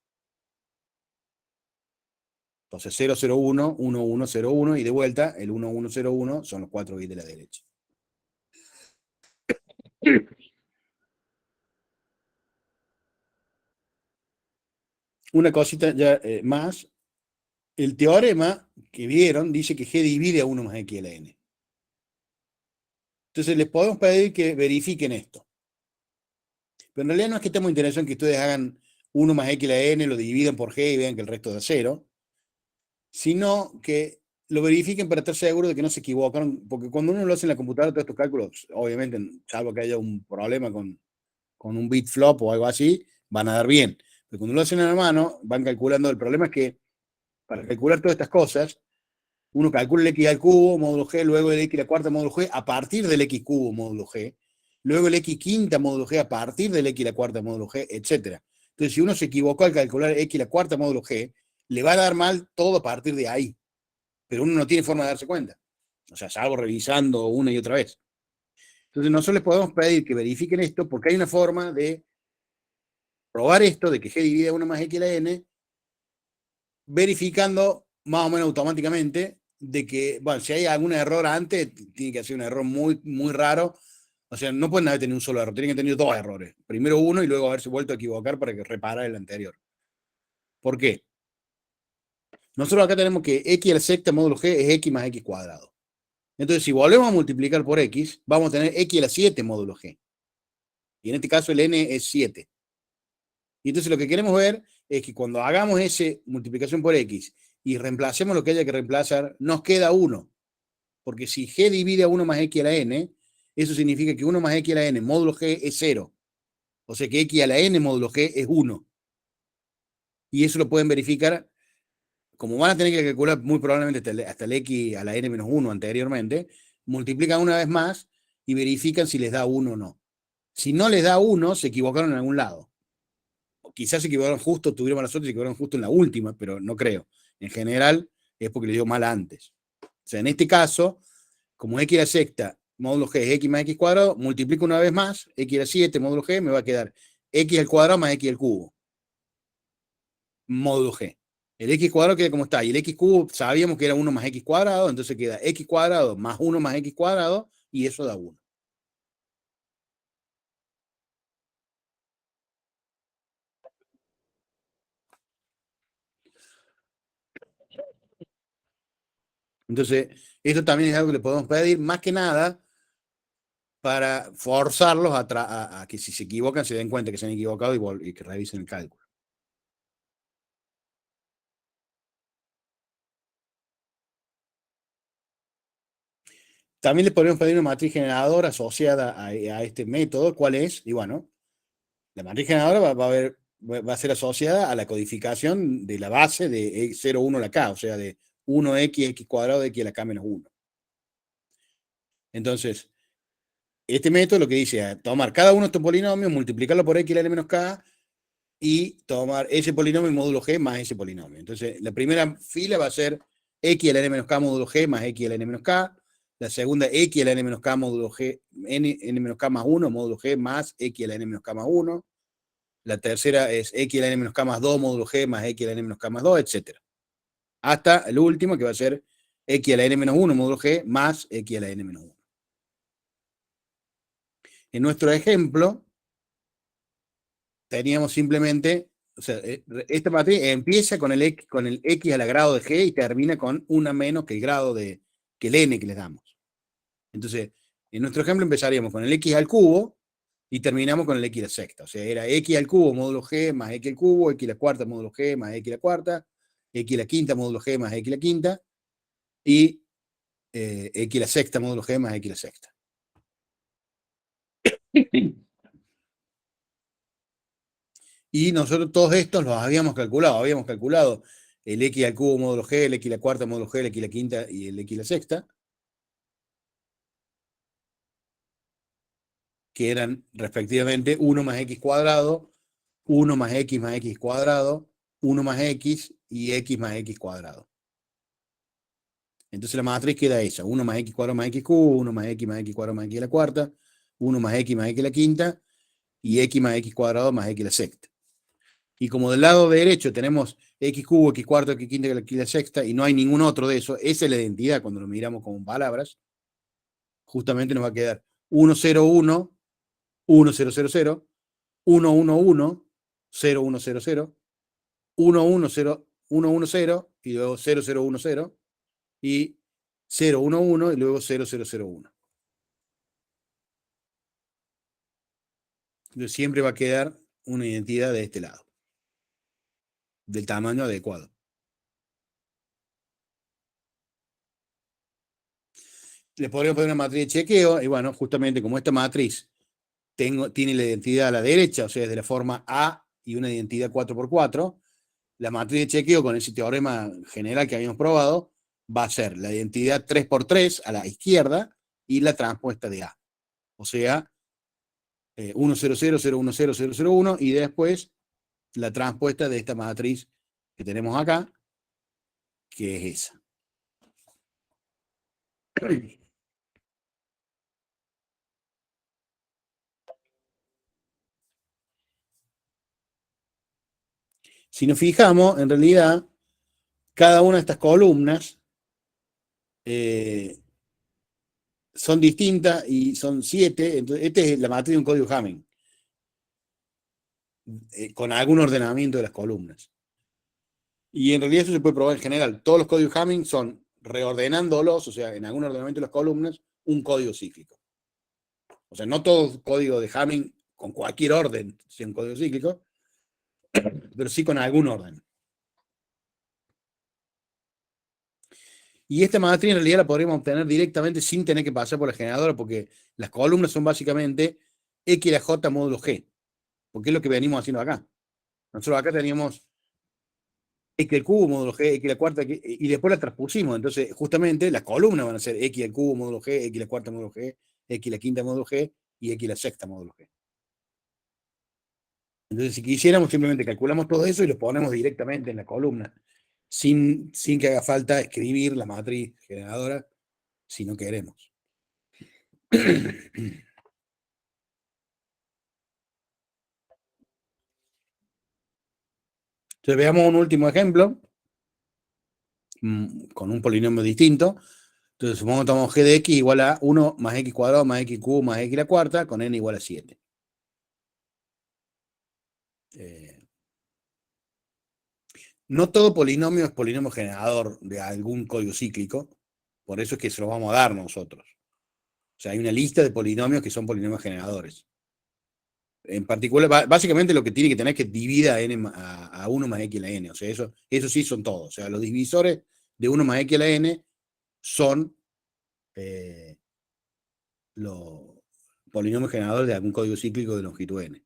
Entonces 0, 0, 1, 1, 1, 0, 1 y de vuelta el 1, 1, 0, 1 son los 4 bits de la derecha. Una cosita ya más. El teorema que vieron dice que G divide a 1 más X a la N. Entonces les podemos pedir que verifiquen esto. Pero en realidad no es que estemos interesados en que ustedes hagan 1 más X a la N, lo dividan por G y vean que el resto da 0, sino que lo verifiquen para estar seguros de que no se equivocaron, porque cuando uno lo hace en la computadora, todos estos cálculos, obviamente, salvo que haya un problema con un bit flop o algo así, van a dar bien. Pero cuando lo hacen en la mano, van calculando. El problema es que para calcular todas estas cosas, uno calcula el X al cubo, módulo G, luego el X a la cuarta, módulo G, a partir del X cubo, módulo G, luego el X quinta, módulo G, a partir del X a la cuarta, módulo G, etc. Entonces, si uno se equivocó al calcular X a la cuarta, módulo G, le va a dar mal todo a partir de ahí. Pero uno no tiene forma de darse cuenta. O sea, salvo revisando una y otra vez. Entonces, nosotros les podemos pedir que verifiquen esto porque hay una forma de probar esto de que G divide a 1 más X a la N, verificando más o menos automáticamente de que, bueno, si hay algún error antes, tiene que ser un error muy, muy raro. O sea, no pueden haber tenido un solo error, tienen que tener 2 errores. Primero uno y luego haberse vuelto a equivocar para que repara el anterior. ¿Por qué? Nosotros acá tenemos que X a la sexta módulo G es X más X cuadrado. Entonces, si volvemos a multiplicar por X, vamos a tener X a la 7 módulo G. Y en este caso el N es 7. Y entonces lo que queremos ver es que cuando hagamos esa multiplicación por X y reemplacemos lo que haya que reemplazar, nos queda 1. Porque si G divide a 1 más X a la N, eso significa que 1 más X a la N módulo G es 0. O sea que X a la N módulo G es 1. Y eso lo pueden verificar, como van a tener que calcular muy probablemente hasta el X a la N menos 1 anteriormente, multiplican una vez más y verifican si les da 1 o no. Si no les da 1, se equivocaron en algún lado. O quizás se equivocaron justo, tuvieron mala suerte y se equivocaron justo en la última, pero no creo. En general es porque les dio mal antes. O sea, en este caso, como X a la sexta módulo G es X más X cuadrado, multiplico una vez más, X a la 7 módulo G, me va a quedar X al cuadrado más X al cubo. módulo G. El x cuadrado queda como está. Y el x cubo sabíamos que era 1 más x cuadrado, entonces queda x cuadrado más 1 más x cuadrado, y eso da 1. Entonces, esto también es algo que le podemos pedir, más que nada, para forzarlos a que si se equivocan se den cuenta que se han equivocado y que revisen el cálculo. También les podemos pedir una matriz generadora asociada a este método. ¿Cuál es? Y bueno, la matriz generadora va a ser asociada a la codificación de la base de 0, 1 a la k, o sea, de 1x, x cuadrado de x a la k menos 1. Entonces, este método lo que dice es tomar cada uno de estos polinomios, multiplicarlo por x a la n menos k, y tomar ese polinomio módulo g más ese polinomio. Entonces, la primera fila va a ser x a la n menos k módulo g más x a la n menos k. La segunda, x a la n menos k módulo g, n menos k más 1 módulo g más x a la n menos k más 1. La tercera es x a la n menos k más 2 módulo g más x a la n menos k más 2, etc. Hasta el último, que va a ser x a la n menos 1 módulo g más x a la n menos 1. En nuestro ejemplo, teníamos simplemente, o sea, esta matriz empieza con el x al grado de g y termina con una menos que el grado que el n que les damos. Entonces, en nuestro ejemplo empezaríamos con el x al cubo y terminamos con el x a la sexta. O sea, era x al cubo módulo g más x al cubo, x a la cuarta módulo g más x a la cuarta, x a la quinta módulo g más x a la quinta, y x a la sexta módulo g más x a la sexta. Y nosotros todos estos los habíamos calculado el x al cubo módulo g, el x a la cuarta módulo g, el x a la quinta y el x a la sexta, que eran respectivamente 1 más x cuadrado, 1 más x cuadrado, 1 más x y x más x cuadrado. Entonces la matriz queda esa: 1 más x cuadrado más x cubo, 1 más x cuadrado más x a la cuarta, 1 más x a la quinta y x más x cuadrado más x a la sexta. Y como del lado derecho tenemos x cubo, x cuarto, x quinta, x a la sexta, y no hay ningún otro de eso, esa es la identidad cuando lo miramos como palabras, justamente nos va a quedar 1, 0, 1, 1, 0, 0, 0, 1, 1, 1, 0, 1, 0, 0, 1, 1, 0, 1, 1, 0, y luego 0, 0, 1, 0, y 0, 1, 1, y luego 0, 0, 0, 1. Entonces siempre va a quedar una identidad de este lado, del tamaño adecuado. Le podríamos poner una matriz de chequeo, y bueno, justamente como esta matriz tiene la identidad a la derecha, o sea, es de la forma A y una identidad 4x4, la matriz de chequeo con ese teorema general que habíamos probado va a ser la identidad 3x3 a la izquierda y la transpuesta de A. O sea, 1, 0, 0, 0, 1, 0, 0, 0, 1, y después la transpuesta de esta matriz que tenemos acá, que es esa. Si nos fijamos, en realidad, cada una de estas columnas son distintas y son 7. Entonces, esta es la matriz de un código Hamming, con algún ordenamiento de las columnas. Y en realidad eso se puede probar en general. Todos los códigos Hamming son reordenándolos, o sea, en algún ordenamiento de las columnas, un código cíclico. O sea, no todo código de Hamming con cualquier orden sea un código cíclico, pero sí con algún orden. Y esta matriz en realidad la podríamos obtener directamente sin tener que pasar por la generadora, porque las columnas son básicamente x a la j módulo g, porque es lo que venimos haciendo acá. Nosotros acá teníamos x al cubo módulo g, x a la cuarta, y después la transpusimos. Entonces, justamente las columnas van a ser x al cubo módulo g, x a la cuarta módulo g, x a la quinta módulo g y x a la sexta módulo g. Entonces, si quisiéramos, simplemente calculamos todo eso y lo ponemos directamente en la columna, sin que haga falta escribir la matriz generadora si no queremos. Entonces veamos un último ejemplo con un polinomio distinto. Entonces supongamos que tomamos g de x igual a 1 más x cuadrado más x cubo más x a la cuarta con n igual a 7. No todo polinomio es polinomio generador de algún código cíclico, por eso es que se lo vamos a dar nosotros. O sea, hay una lista de polinomios que son polinomios generadores. En particular, básicamente lo que tiene que tener es que divida a 1 más x a la n. O sea, eso sí son todos. O sea, los divisores de 1 más x a la n son los polinomios generadores de algún código cíclico de longitud n.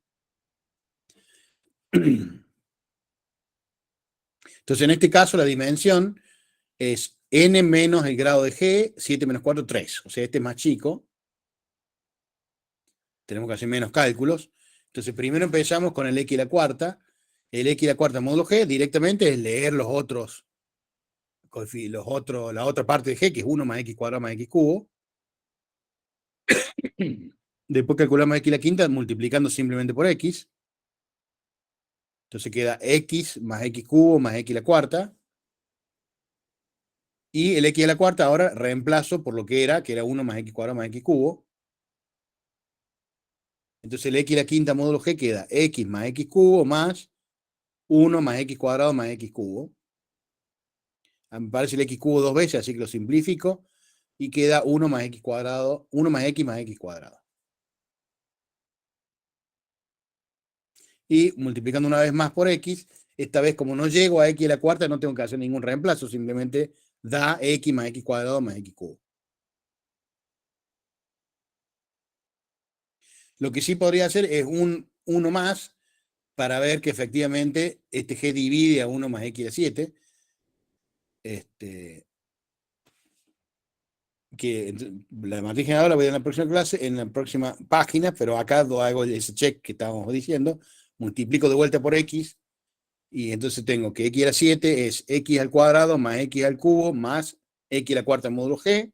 Entonces, en este caso, la dimensión es n menos el grado de g, 7 menos 4, 3. O sea, este es más chico. Tenemos que hacer menos cálculos. Entonces, primero empezamos con el x a la cuarta. El x a la cuarta módulo g directamente es leer la otra parte de g, que es 1 más x cuadrado más x cubo. Después calculamos x a la quinta multiplicando simplemente por x. Entonces queda x más x cubo más x a la cuarta. Y el x a la cuarta ahora reemplazo por lo que era 1 más x cuadrado más x cubo. Entonces el x a la quinta módulo g queda x más x cubo más 1 más x cuadrado más x cubo. Me parece el x cubo dos veces, así que lo simplifico. Y queda 1 más x cuadrado, 1 más x cuadrado. Y multiplicando una vez más por x, esta vez como no llego a x a la cuarta, no tengo que hacer ningún reemplazo, simplemente da x más x cuadrado más x cubo. Lo que sí podría hacer es un 1 más para ver que efectivamente este g divide a 1 más x a la 7. Que la matriz generadora la voy a dar en la próxima clase, en la próxima página, pero acá hago ese check que estábamos diciendo, multiplico de vuelta por x, y entonces tengo que x a la 7 es x al cuadrado más x al cubo más x a la cuarta módulo g.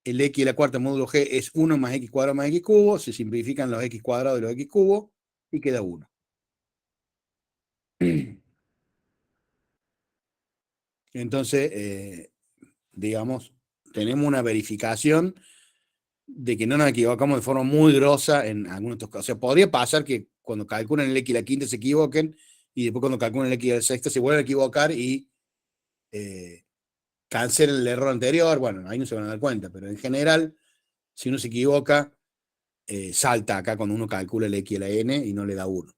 El x a la cuarta módulo g es 1 más x cuadrado más x cubo, se simplifican los x cuadrados y los x cubos, y queda 1. Entonces, digamos, tenemos una verificación de que no nos equivocamos de forma muy grosa en algunos de estos casos. O sea, podría pasar que cuando calculan el x a la quinta se equivoquen y después cuando calculan el x a la sexta se vuelven a equivocar y cancelen el error anterior. Bueno, ahí no se van a dar cuenta, pero en general, si uno se equivoca, salta acá cuando uno calcula el x a la n y no le da 1.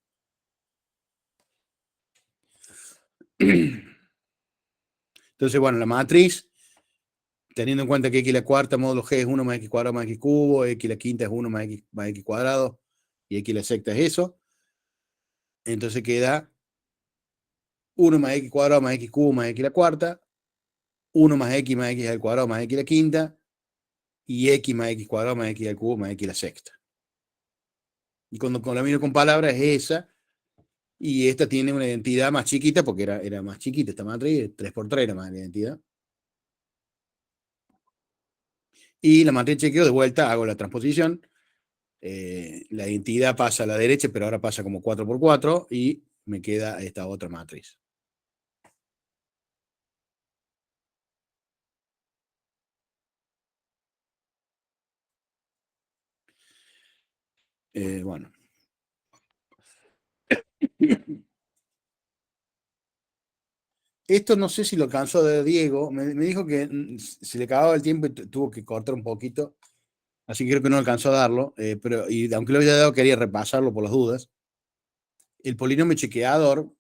Entonces, bueno, la matriz, teniendo en cuenta que x a la cuarta módulo g es 1 más x cuadrado más x cubo, x a la quinta es 1 más x cuadrado, y x a la sexta es eso. Entonces queda 1 más x cuadrado más x cubo más x a la cuarta, 1 más x al cuadrado más x a la quinta, y x más x cuadrado más x al cubo más x a la sexta. Y cuando la miro con palabras es esa, y esta tiene una identidad más chiquita, porque era más chiquita esta matriz, 3×3 era más la identidad. Y la matriz chequeo de vuelta, hago la transposición, la identidad pasa a la derecha, pero ahora pasa como 4×4, y me queda esta otra matriz. Bueno. Esto no sé si lo alcanzó de Diego. Me dijo que se le acababa el tiempo y tuvo que cortar un poquito. Así que creo que no alcanzó a darlo. Pero aunque lo había dado, quería repasarlo por las dudas. El polinomio chequeador,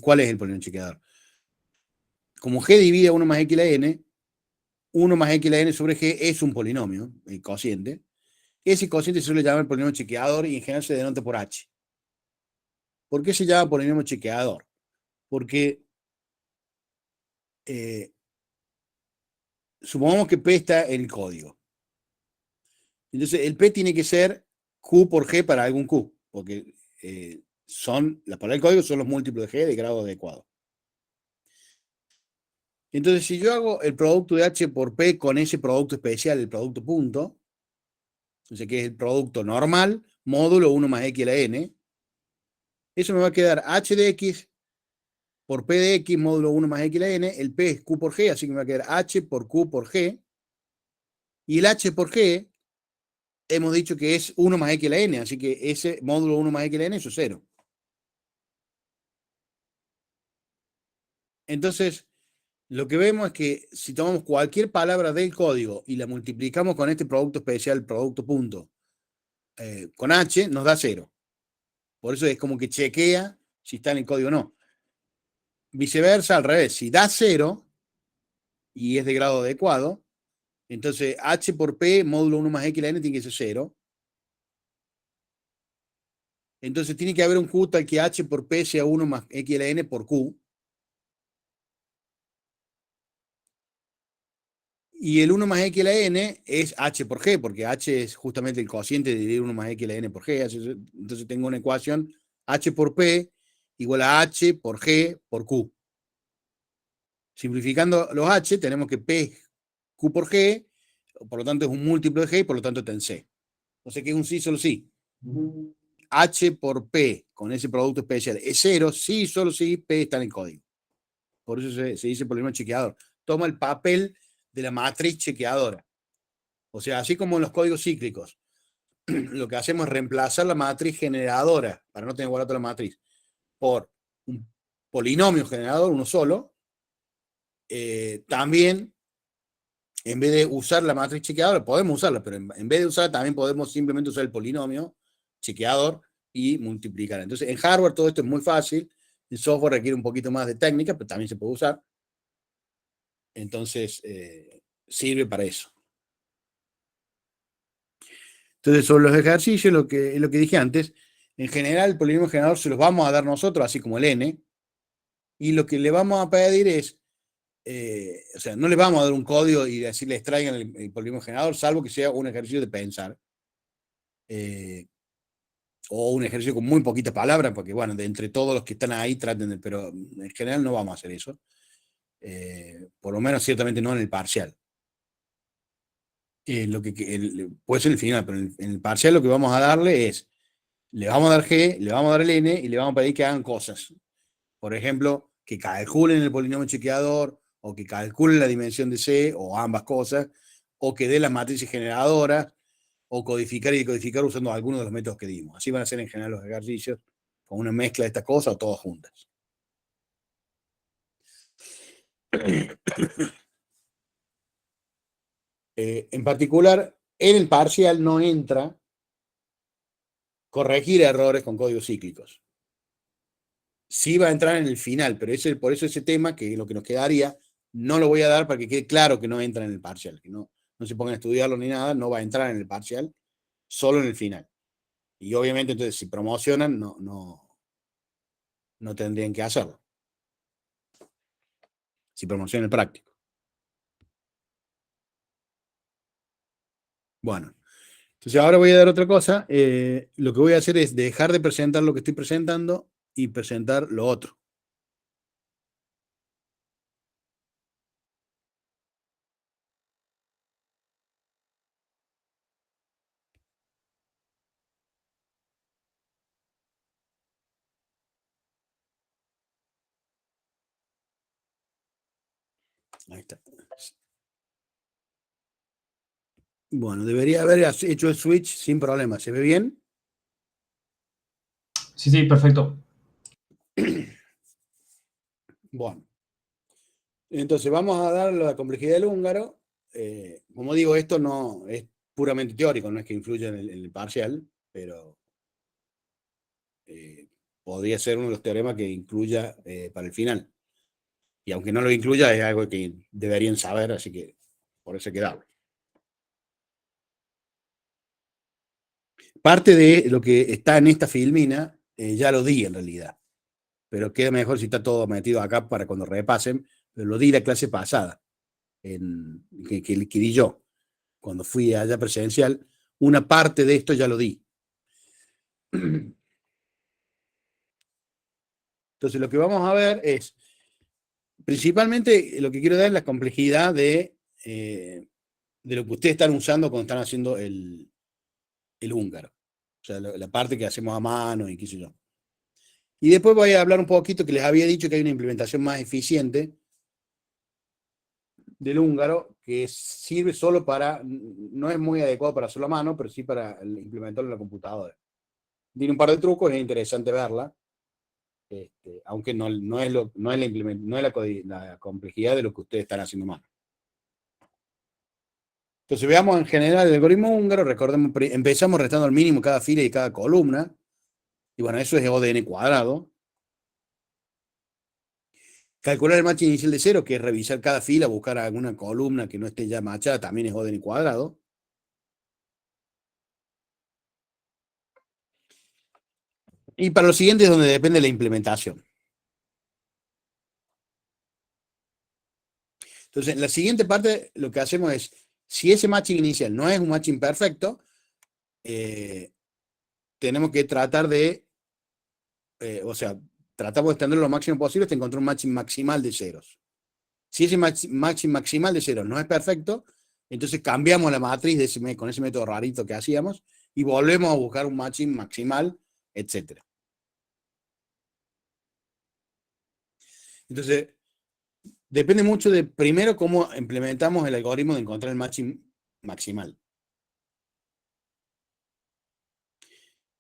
¿cuál es el polinomio chequeador? Como g divide a 1 más x a la n, 1 más x a la n sobre g es un polinomio, el cociente. Ese cociente se suele llamar el polinomio chequeador y en general se denota por h. ¿Por qué se llama polinomio chequeador? Porque supongamos que P está en el código. Entonces, el P tiene que ser Q por G para algún Q, porque las palabras del código son los múltiplos de G de grado adecuado. Entonces, si yo hago el producto de H por P con ese producto especial, el producto punto, entonces que es el producto normal módulo 1 más x a la n. Eso me va a quedar h de x por p de x módulo 1 más x a la n. El p es q por g, así que me va a quedar h por q por g. Y el h por g hemos dicho que es 1 más x a la n, así que ese módulo 1 más x a la n eso es 0. Entonces, lo que vemos es que si tomamos cualquier palabra del código y la multiplicamos con este producto especial, producto punto, con h, nos da 0. Por eso es como que chequea si está en el código o no. Viceversa, al revés, si da 0 y es de grado adecuado, entonces h por p módulo 1 más x a la n tiene que ser 0. Entonces tiene que haber un q tal que h por p sea 1 más x a la n por q. Y el 1 más x a la n es h por g, porque h es justamente el cociente de dividir 1 más x a la n por g. Entonces tengo una ecuación h por p igual a h por g por q. Simplificando los h, tenemos que p es q por g, por lo tanto es un múltiplo de g y por lo tanto está en c. O sea que es un sí, solo sí. H por P con ese producto especial es 0, sí, solo sí, P está en el código. Por eso se dice problema chequeador. Toma el papel de la matriz chequeadora. O sea, así como en los códigos cíclicos, lo que hacemos es reemplazar la matriz generadora, para no tener guardado la matriz, por un polinomio generador, uno solo. También, en vez de usar la matriz chequeadora, podemos usarla, pero en vez de usarla, también podemos simplemente usar el polinomio chequeador y multiplicar. Entonces, en hardware todo esto es muy fácil. El software requiere un poquito más de técnica, pero también se puede usar. Entonces, sirve para eso. Entonces, sobre los ejercicios, lo que dije antes, en general, el polinomio generador se los vamos a dar nosotros, así como el n, y lo que le vamos a pedir es, o sea, no le vamos a dar un código y decirles traigan el polinomio generador, salvo que sea un ejercicio de pensar. O un ejercicio con muy poquitas palabras, porque bueno, de entre todos los que están ahí traten de, pero en general no vamos a hacer eso. Por lo menos ciertamente no en el parcial. Puede ser el final, pero en el parcial lo que vamos a darle es, le vamos a dar G, le vamos a dar el N y le vamos a pedir que hagan cosas. Por ejemplo, que calculen el polinomio chequeador, o que calculen la dimensión de C, o ambas cosas, o que den las matrices generadoras, o codificar y decodificar usando algunos de los métodos que dimos. Así van a ser en general los ejercicios, con una mezcla de estas cosas o todas juntas. En particular, en el parcial no entra corregir errores con códigos cíclicos. Sí va a entrar en el final, pero por eso ese tema, que es lo que nos quedaría, no lo voy a dar para que quede claro que no entra en el parcial, que no se pongan a estudiarlo ni nada, no va a entrar en el parcial, solo en el final. Y obviamente, entonces, si promocionan, no tendrían que hacerlo. Si promocionan el práctico. Bueno, entonces ahora voy a dar otra cosa. Lo que voy a hacer es dejar de presentar lo que estoy presentando y presentar lo otro. Ahí está. Bueno, debería haber hecho el switch sin problema. ¿Se ve bien? Sí, sí, perfecto. Bueno. Entonces vamos a dar la complejidad del húngaro. Como digo, esto no es puramente teórico, no es que influya en el parcial, pero podría ser uno de los teoremas que incluya para el final. Y aunque no lo incluya, es algo que deberían saber, así que por eso quedaba. Parte de lo que está en esta filmina, ya lo di en realidad, pero queda mejor si está todo metido acá para cuando repasen, pero lo di la clase pasada, que di yo, cuando fui allá presencial, una parte de esto ya lo di. Entonces lo que vamos a ver es, principalmente lo que quiero dar es la complejidad de lo que ustedes están usando cuando están haciendo el húngaro. O sea, la parte que hacemos a mano y qué sé yo. Y después voy a hablar un poquito que les había dicho que hay una implementación más eficiente del húngaro que sirve solo para, no es muy adecuado para hacerlo a mano, pero sí para implementarlo en la computadora. Tiene un par de trucos, es interesante verla, aunque no es, no es, no es la complejidad de lo que ustedes están haciendo a mano. Entonces veamos en general el algoritmo húngaro, recordemos, empezamos restando al mínimo cada fila y cada columna, y bueno, eso es O de n cuadrado. Calcular el match inicial de cero, que es revisar cada fila, buscar alguna columna que no esté ya machada, también es O de n cuadrado. Y para lo siguiente es donde depende de la implementación. Entonces, en la siguiente parte lo que hacemos es, si ese matching inicial no es un matching perfecto, tenemos que tratar de, o sea, tratamos de extender lo máximo posible hasta encontrar un matching maximal de ceros. Si ese matching maximal de ceros no es perfecto, entonces cambiamos la matriz con ese método rarito que hacíamos y volvemos a buscar un matching maximal, etc. Entonces, depende mucho de, primero, cómo implementamos el algoritmo de encontrar el matching maximal.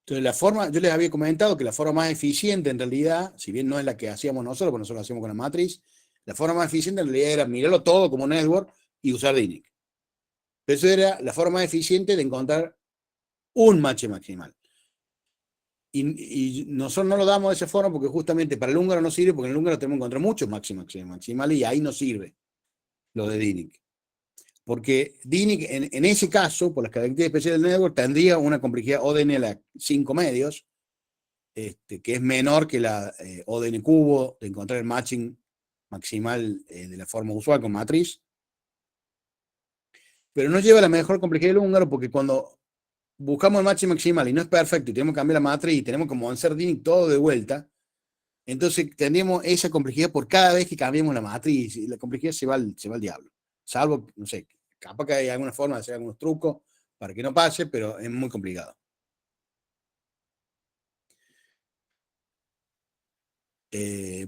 Entonces, la forma, yo les había comentado que la forma más eficiente en realidad, si bien no es la que hacíamos nosotros, porque nosotros lo hacemos con la matriz, la forma más eficiente en realidad era mirarlo todo como network y usar DINIC. Pero eso era la forma más eficiente de encontrar un match maximal. Y nosotros no lo damos de esa forma porque justamente para el húngaro no sirve, porque en el húngaro tenemos que encontrar muchos máximos maximales y ahí no sirve lo de DINIC. Porque DINIC, en ese caso, por las características especiales del network, tendría una complejidad ODN a la 5 medios, que es menor que la ODN cubo, de encontrar el matching maximal de la forma usual con matriz. Pero no lleva la mejor complejidad del húngaro porque cuando buscamos el matching maximal y no es perfecto y tenemos que cambiar la matriz y tenemos como hacer DINIC todo de vuelta, entonces tendríamos esa complejidad por cada vez que cambiamos la matriz y la complejidad se va al diablo. Salvo, no sé, capaz que hay alguna forma de hacer algunos trucos para que no pase, pero es muy complicado.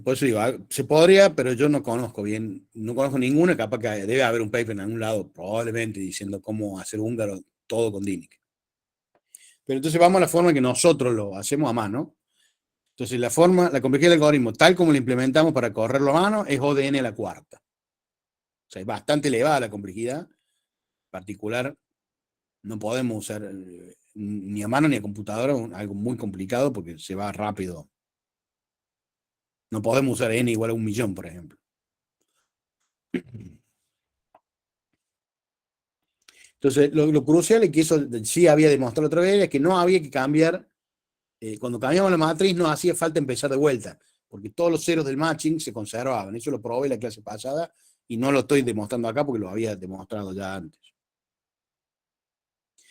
Por eso digo, se podría, pero yo no conozco bien, no conozco ninguna, capaz que debe haber un paper en algún lado, probablemente, diciendo cómo hacer húngaro todo con DINIC. Pero entonces vamos a la forma que nosotros lo hacemos a mano. Entonces la complejidad del algoritmo, tal como lo implementamos para correrlo a mano, es ODN a la cuarta. O sea, es bastante elevada la complejidad. En particular, no podemos usar ni a mano ni a computadora, algo muy complicado porque se va rápido. No podemos usar n igual a 1.000.000, por ejemplo. Entonces, lo crucial es que eso sí había demostrado otra vez, es que no había que cambiar, cuando cambiamos la matriz no hacía falta empezar de vuelta, porque todos los ceros del matching se conservaban. Eso lo probé en la clase pasada y no lo estoy demostrando acá porque lo había demostrado ya antes.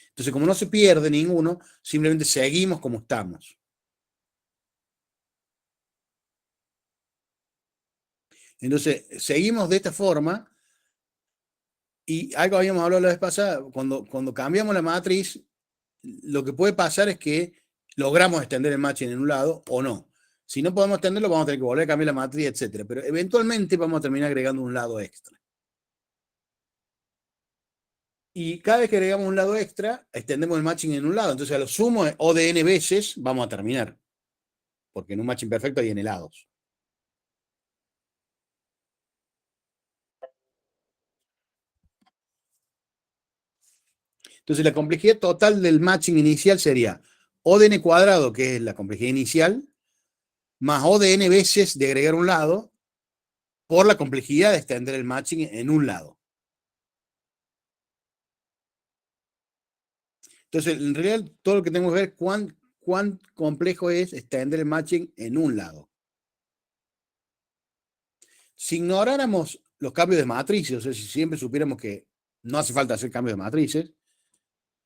Entonces, como no se pierde ninguno, simplemente seguimos como estamos. Entonces, seguimos de esta forma y algo habíamos hablado la vez pasada, cuando cambiamos la matriz, lo que puede pasar es que logramos extender el matching en un lado o no. Si no podemos extenderlo, vamos a tener que volver a cambiar la matriz, etc. Pero eventualmente vamos a terminar agregando un lado extra. Y cada vez que agregamos un lado extra, extendemos el matching en un lado. Entonces, a lo sumo o de n veces vamos a terminar. Porque en un matching perfecto hay n lados. Entonces, la complejidad total del matching inicial sería O de n cuadrado, que es la complejidad inicial, más O de n veces de agregar un lado, por la complejidad de extender el matching en un lado. Entonces, en realidad, todo lo que tenemos que ver cuán complejo es extender el matching en un lado. Si ignoráramos los cambios de matrices, o sea, si siempre supiéramos que no hace falta hacer cambios de matrices,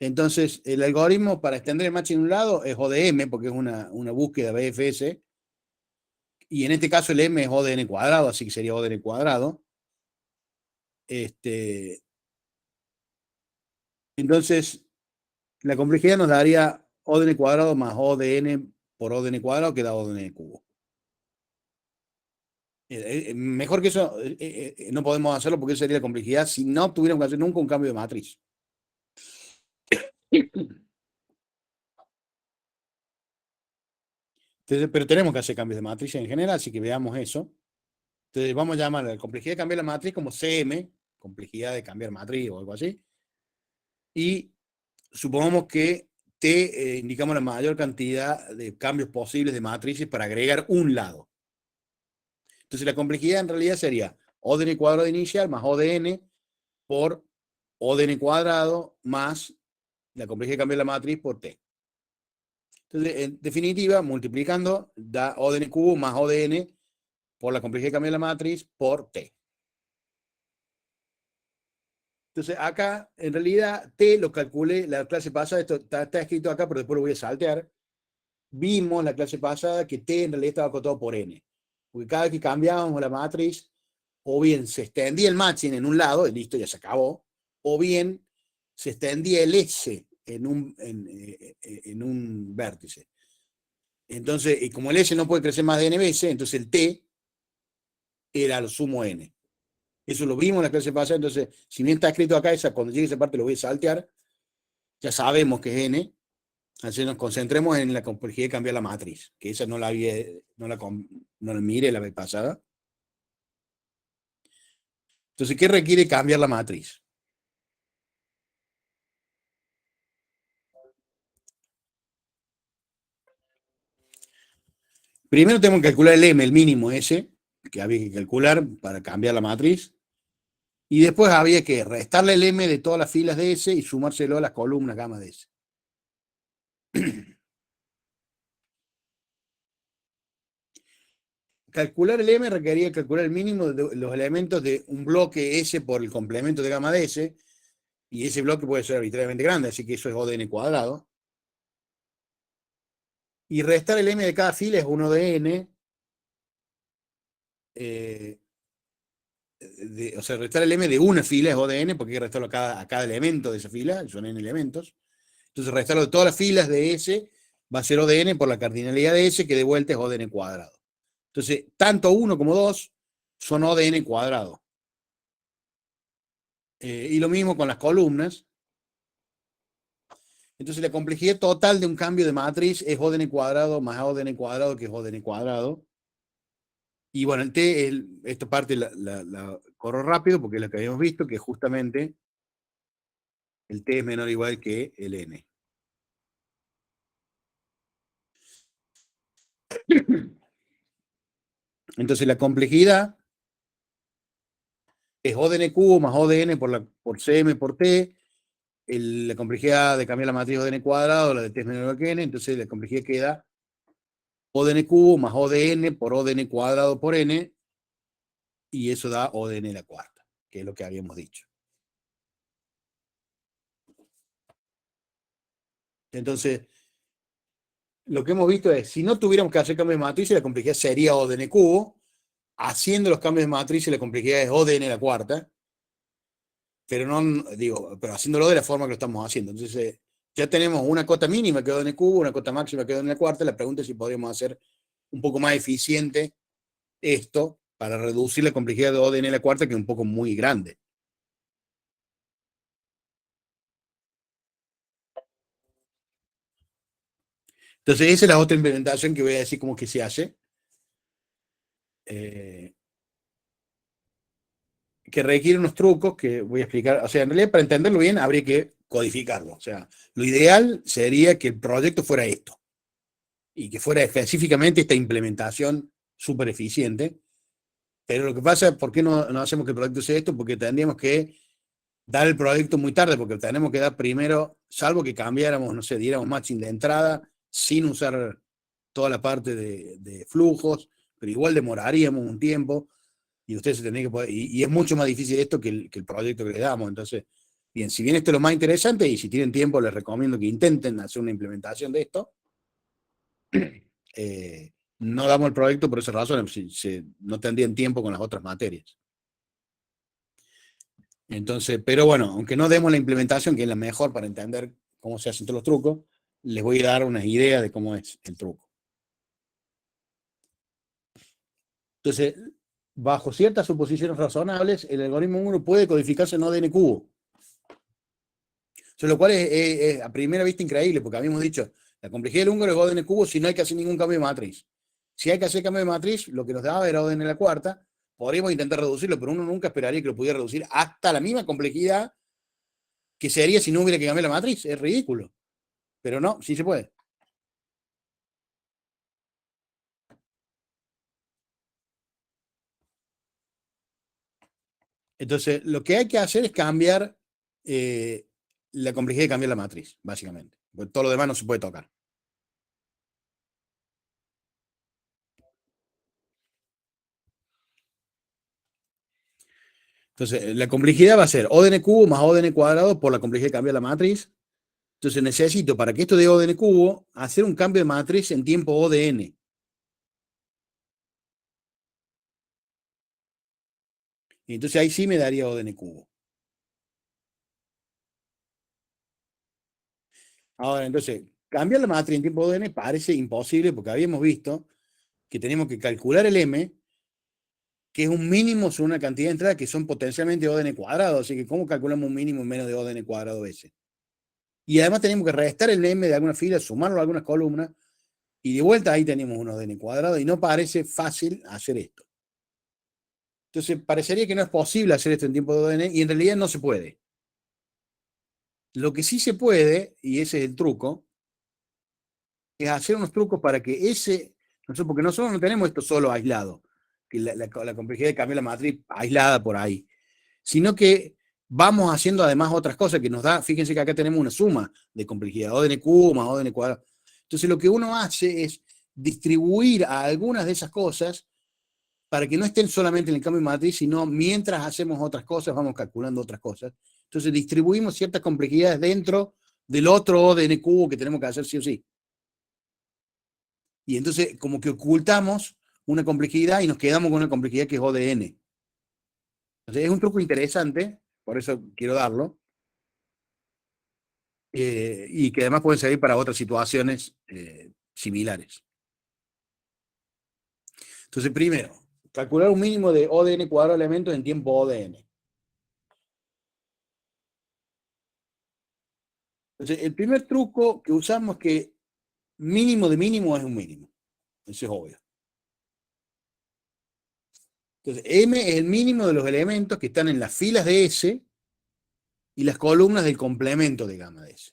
entonces el algoritmo para extender el matching en un lado es ODM, porque es una búsqueda BFS, y en este caso el M es O de n cuadrado, así que sería O de n cuadrado. Entonces, la complejidad nos daría O de n cuadrado más O de n por O de n cuadrado queda O de n cubo. Mejor que eso no podemos hacerlo porque eso sería la complejidad si no tuviéramos que hacer nunca un cambio de matriz. Entonces, pero tenemos que hacer cambios de matriz en general, así que veamos eso. Entonces vamos a llamar la complejidad de cambiar la matriz como CM, complejidad de cambiar matriz o algo así. Y supongamos que T indicamos la mayor cantidad de cambios posibles de matrices para agregar un lado. Entonces la complejidad en realidad sería O de n cuadrado inicial más O de n por O de n cuadrado más la complejidad de cambiar la matriz por T. Entonces, en definitiva, multiplicando da O de n cubo más O de n por la complejidad de cambiar la matriz por T. Entonces, acá, en realidad, T lo calculé la clase pasada, esto está escrito acá, pero después lo voy a saltear. Vimos la clase pasada que T en realidad estaba acotado por N. Porque cada vez que cambiábamos la matriz, o bien se extendía el matching en un lado, y listo, ya se acabó, o bien se extendía el S en un vértice. Entonces, y como el S no puede crecer más de N veces, entonces el T era lo sumo N. Eso lo vimos en la clase pasada, entonces, si bien está escrito acá, cuando llegue esa parte lo voy a saltear, ya sabemos que es N, así nos concentremos en la complejidad de cambiar la matriz, que esa no la miré la vez pasada. Entonces, ¿qué requiere cambiar la matriz? Primero tenemos que calcular el M, el mínimo ese, que había que calcular para cambiar la matriz. Y después había que restarle el M de todas las filas de S y sumárselo a las columnas gamma de S. Calcular el M requería calcular el mínimo de los elementos de un bloque S por el complemento de gamma de S, y ese bloque puede ser arbitrariamente grande, así que eso es O de n cuadrado. Y restar el M de cada fila es 1 de n. O sea, restar el M de una fila es O de n, porque hay que restarlo a cada elemento de esa fila, son n elementos. Entonces, restarlo de todas las filas de S va a ser O de n por la cardinalidad de S, que de vuelta es O de n cuadrado. Entonces, tanto 1 como 2 son O de n cuadrado. Y lo mismo con las columnas. Entonces, la complejidad total de un cambio de matriz es O de n cuadrado más O de n cuadrado, que es O de n cuadrado. Y bueno, el T, esta parte la corro rápido porque es la que habíamos visto, que justamente el T es menor o igual que el N. Entonces, la complejidad es O de n cubo más O de n por Cm por T. La complejidad de cambiar la matriz O de n cuadrado, la de T es menor o igual que N. Entonces, la complejidad queda O de n cubo más O de n por O de n cuadrado por N. Y eso da O de n a la cuarta, que es lo que habíamos dicho. Entonces, lo que hemos visto es, si no tuviéramos que hacer cambios de matriz, la complejidad sería O de n cubo. Haciendo los cambios de matriz, la complejidad es O de n a la cuarta. Pero no, digo, pero haciéndolo de la forma que lo estamos haciendo. Entonces, ya tenemos una cota mínima que es O de n cubo, una cota máxima que es O de n a la cuarta. La pregunta es si podríamos hacer un poco más eficiente esto para reducir la complejidad de O de n a la cuarta, que es un poco muy grande. Entonces, esa es la otra implementación que voy a decir cómo que se hace. Que requiere unos trucos que voy a explicar. O sea, en realidad, para entenderlo bien, habría que codificarlo. O sea, lo ideal sería que el proyecto fuera esto y que fuera específicamente esta implementación súper eficiente. Pero lo que pasa es, ¿por qué no hacemos que el proyecto sea esto? Porque tendríamos que dar el proyecto muy tarde, porque tenemos que dar primero, salvo que cambiáramos, no sé, diéramos matching de entrada sin usar toda la parte de flujos, pero igual demoraríamos un tiempo y ustedes se tendrían que poder, y es mucho más difícil esto que el proyecto que les damos. Entonces, bien, si bien esto es lo más interesante y si tienen tiempo les recomiendo que intenten hacer una implementación de esto, no damos el proyecto por esa razón, no tendrían tiempo con las otras materias. Entonces, pero bueno, aunque no demos la implementación, que es la mejor para entender cómo se hacen todos los trucos, les voy a dar una idea de cómo es el truco. Entonces, bajo ciertas suposiciones razonables, el algoritmo 1 puede codificarse en ODN cubo. Lo cual es a primera vista increíble, porque habíamos dicho, la complejidad del húngaro es ODN cubo si no hay que hacer ningún cambio de matriz. Si hay que hacer cambio de matriz, lo que nos daba era ODN a la cuarta, podríamos intentar reducirlo, pero uno nunca esperaría que lo pudiera reducir hasta la misma complejidad que sería si no hubiera que cambiar la matriz. Es ridículo. Pero no, sí se puede. Entonces, lo que hay que hacer es cambiar la complejidad de cambiar la matriz, básicamente. Porque todo lo demás no se puede tocar. Entonces, la complejidad va a ser ODN cubo más ODN cuadrado por la complejidad de cambiar la matriz. Entonces, necesito, para que esto dé ODN cubo, hacer un cambio de matriz en tiempo ODN. Y entonces ahí sí me daría ODN cubo. Ahora, entonces, cambiar la matriz en tiempo ODN parece imposible porque habíamos visto que tenemos que calcular el M, que es un mínimo sobre una cantidad de entradas que son potencialmente ODN cuadrado. Así que, ¿cómo calculamos un mínimo menos de ODN cuadrado ese? Y además tenemos que restar el M de alguna fila, sumarlo a algunas columnas, y de vuelta ahí tenemos un ODN cuadrado, y no parece fácil hacer esto. Entonces, parecería que no es posible hacer esto en tiempo de ODN, y en realidad no se puede. Lo que sí se puede, y ese es el truco, es hacer unos trucos para que ese, porque nosotros no tenemos esto solo aislado, que la complejidad de cambiar la matriz aislada por ahí, sino que vamos haciendo además otras cosas que nos da, fíjense que acá tenemos una suma de complejidad, ODN cubo más ODN cuadrado. Entonces lo que uno hace es distribuir a algunas de esas cosas para que no estén solamente en el cambio de matriz, sino mientras hacemos otras cosas, vamos calculando otras cosas. Entonces distribuimos ciertas complejidades dentro del otro ODN cubo que tenemos que hacer sí o sí. Y entonces como que ocultamos una complejidad y nos quedamos con una complejidad que es ODN. Entonces es un truco interesante, por eso quiero darlo, y que además pueden servir para otras situaciones similares. Entonces, primero, calcular un mínimo de ODN cuadrado de elementos en tiempo ODN. Entonces, el primer truco que usamos es que mínimo de mínimo es un mínimo. Eso es obvio. Entonces, M es el mínimo de los elementos que están en las filas de S y las columnas del complemento de gamma de S.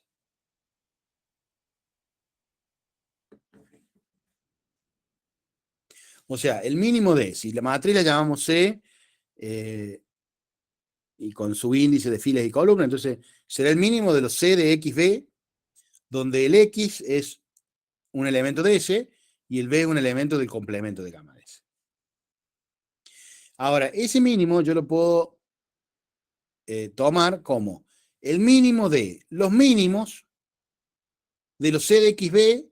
O sea, el mínimo de, si la matriz la llamamos C, y con su índice de filas y columnas, entonces será el mínimo de los C de XB, donde el X es un elemento de S y el B es un elemento del complemento de gamma de S. Ahora, ese mínimo yo lo puedo tomar como el mínimo de los mínimos de los C de XB,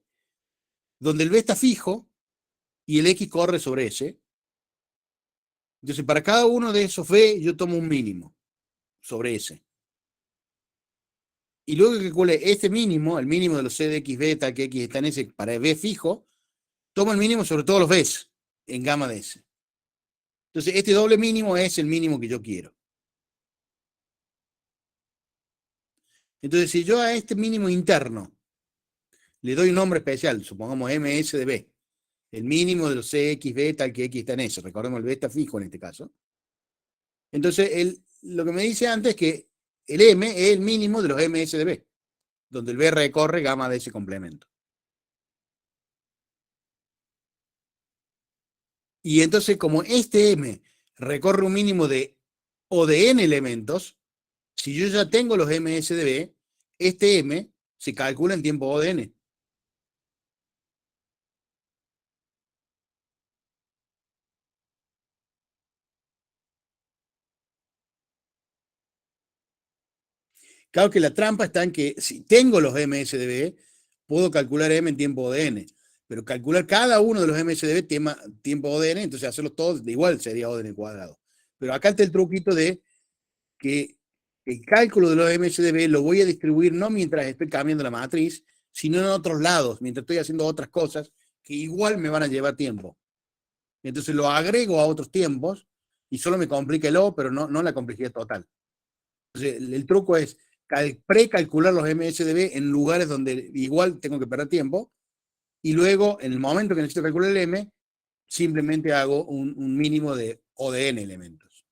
donde el B está fijo y el X corre sobre S. Entonces, para cada uno de esos B, yo tomo un mínimo sobre S. Y luego que calcule este mínimo, el mínimo de los C de X beta, que X está en S, para B fijo, tomo el mínimo sobre todos los Bs en gamma de S. Entonces, este doble mínimo es el mínimo que yo quiero. Entonces, si yo a este mínimo interno le doy un nombre especial, supongamos MS de B, el mínimo de los CX beta, que X está en S, recordemos el B está fijo en este caso. Entonces, lo que me dice antes es que el M es el mínimo de los MS de B, donde el B recorre gamma de ese complemento. Y entonces, como este M recorre un mínimo de O de N elementos, si yo ya tengo los MS de B, este M se calcula en tiempo O de N. Claro que la trampa está en que si tengo los MS de B, puedo calcular M en tiempo O de N. Pero calcular cada uno de los MS de B tiempo O de N, entonces hacerlos todos de igual sería O de N cuadrado. Pero acá está el truquito de que el cálculo de los MSDB lo voy a distribuir no mientras estoy cambiando la matriz, sino en otros lados, mientras estoy haciendo otras cosas que igual me van a llevar tiempo. Entonces lo agrego a otros tiempos y solo me complica el O, pero no la complejidad total. Entonces, el truco es precalcular los MSDB en lugares donde igual tengo que perder tiempo, y luego, en el momento que necesito calcular el M, simplemente hago un mínimo de O de N elementos.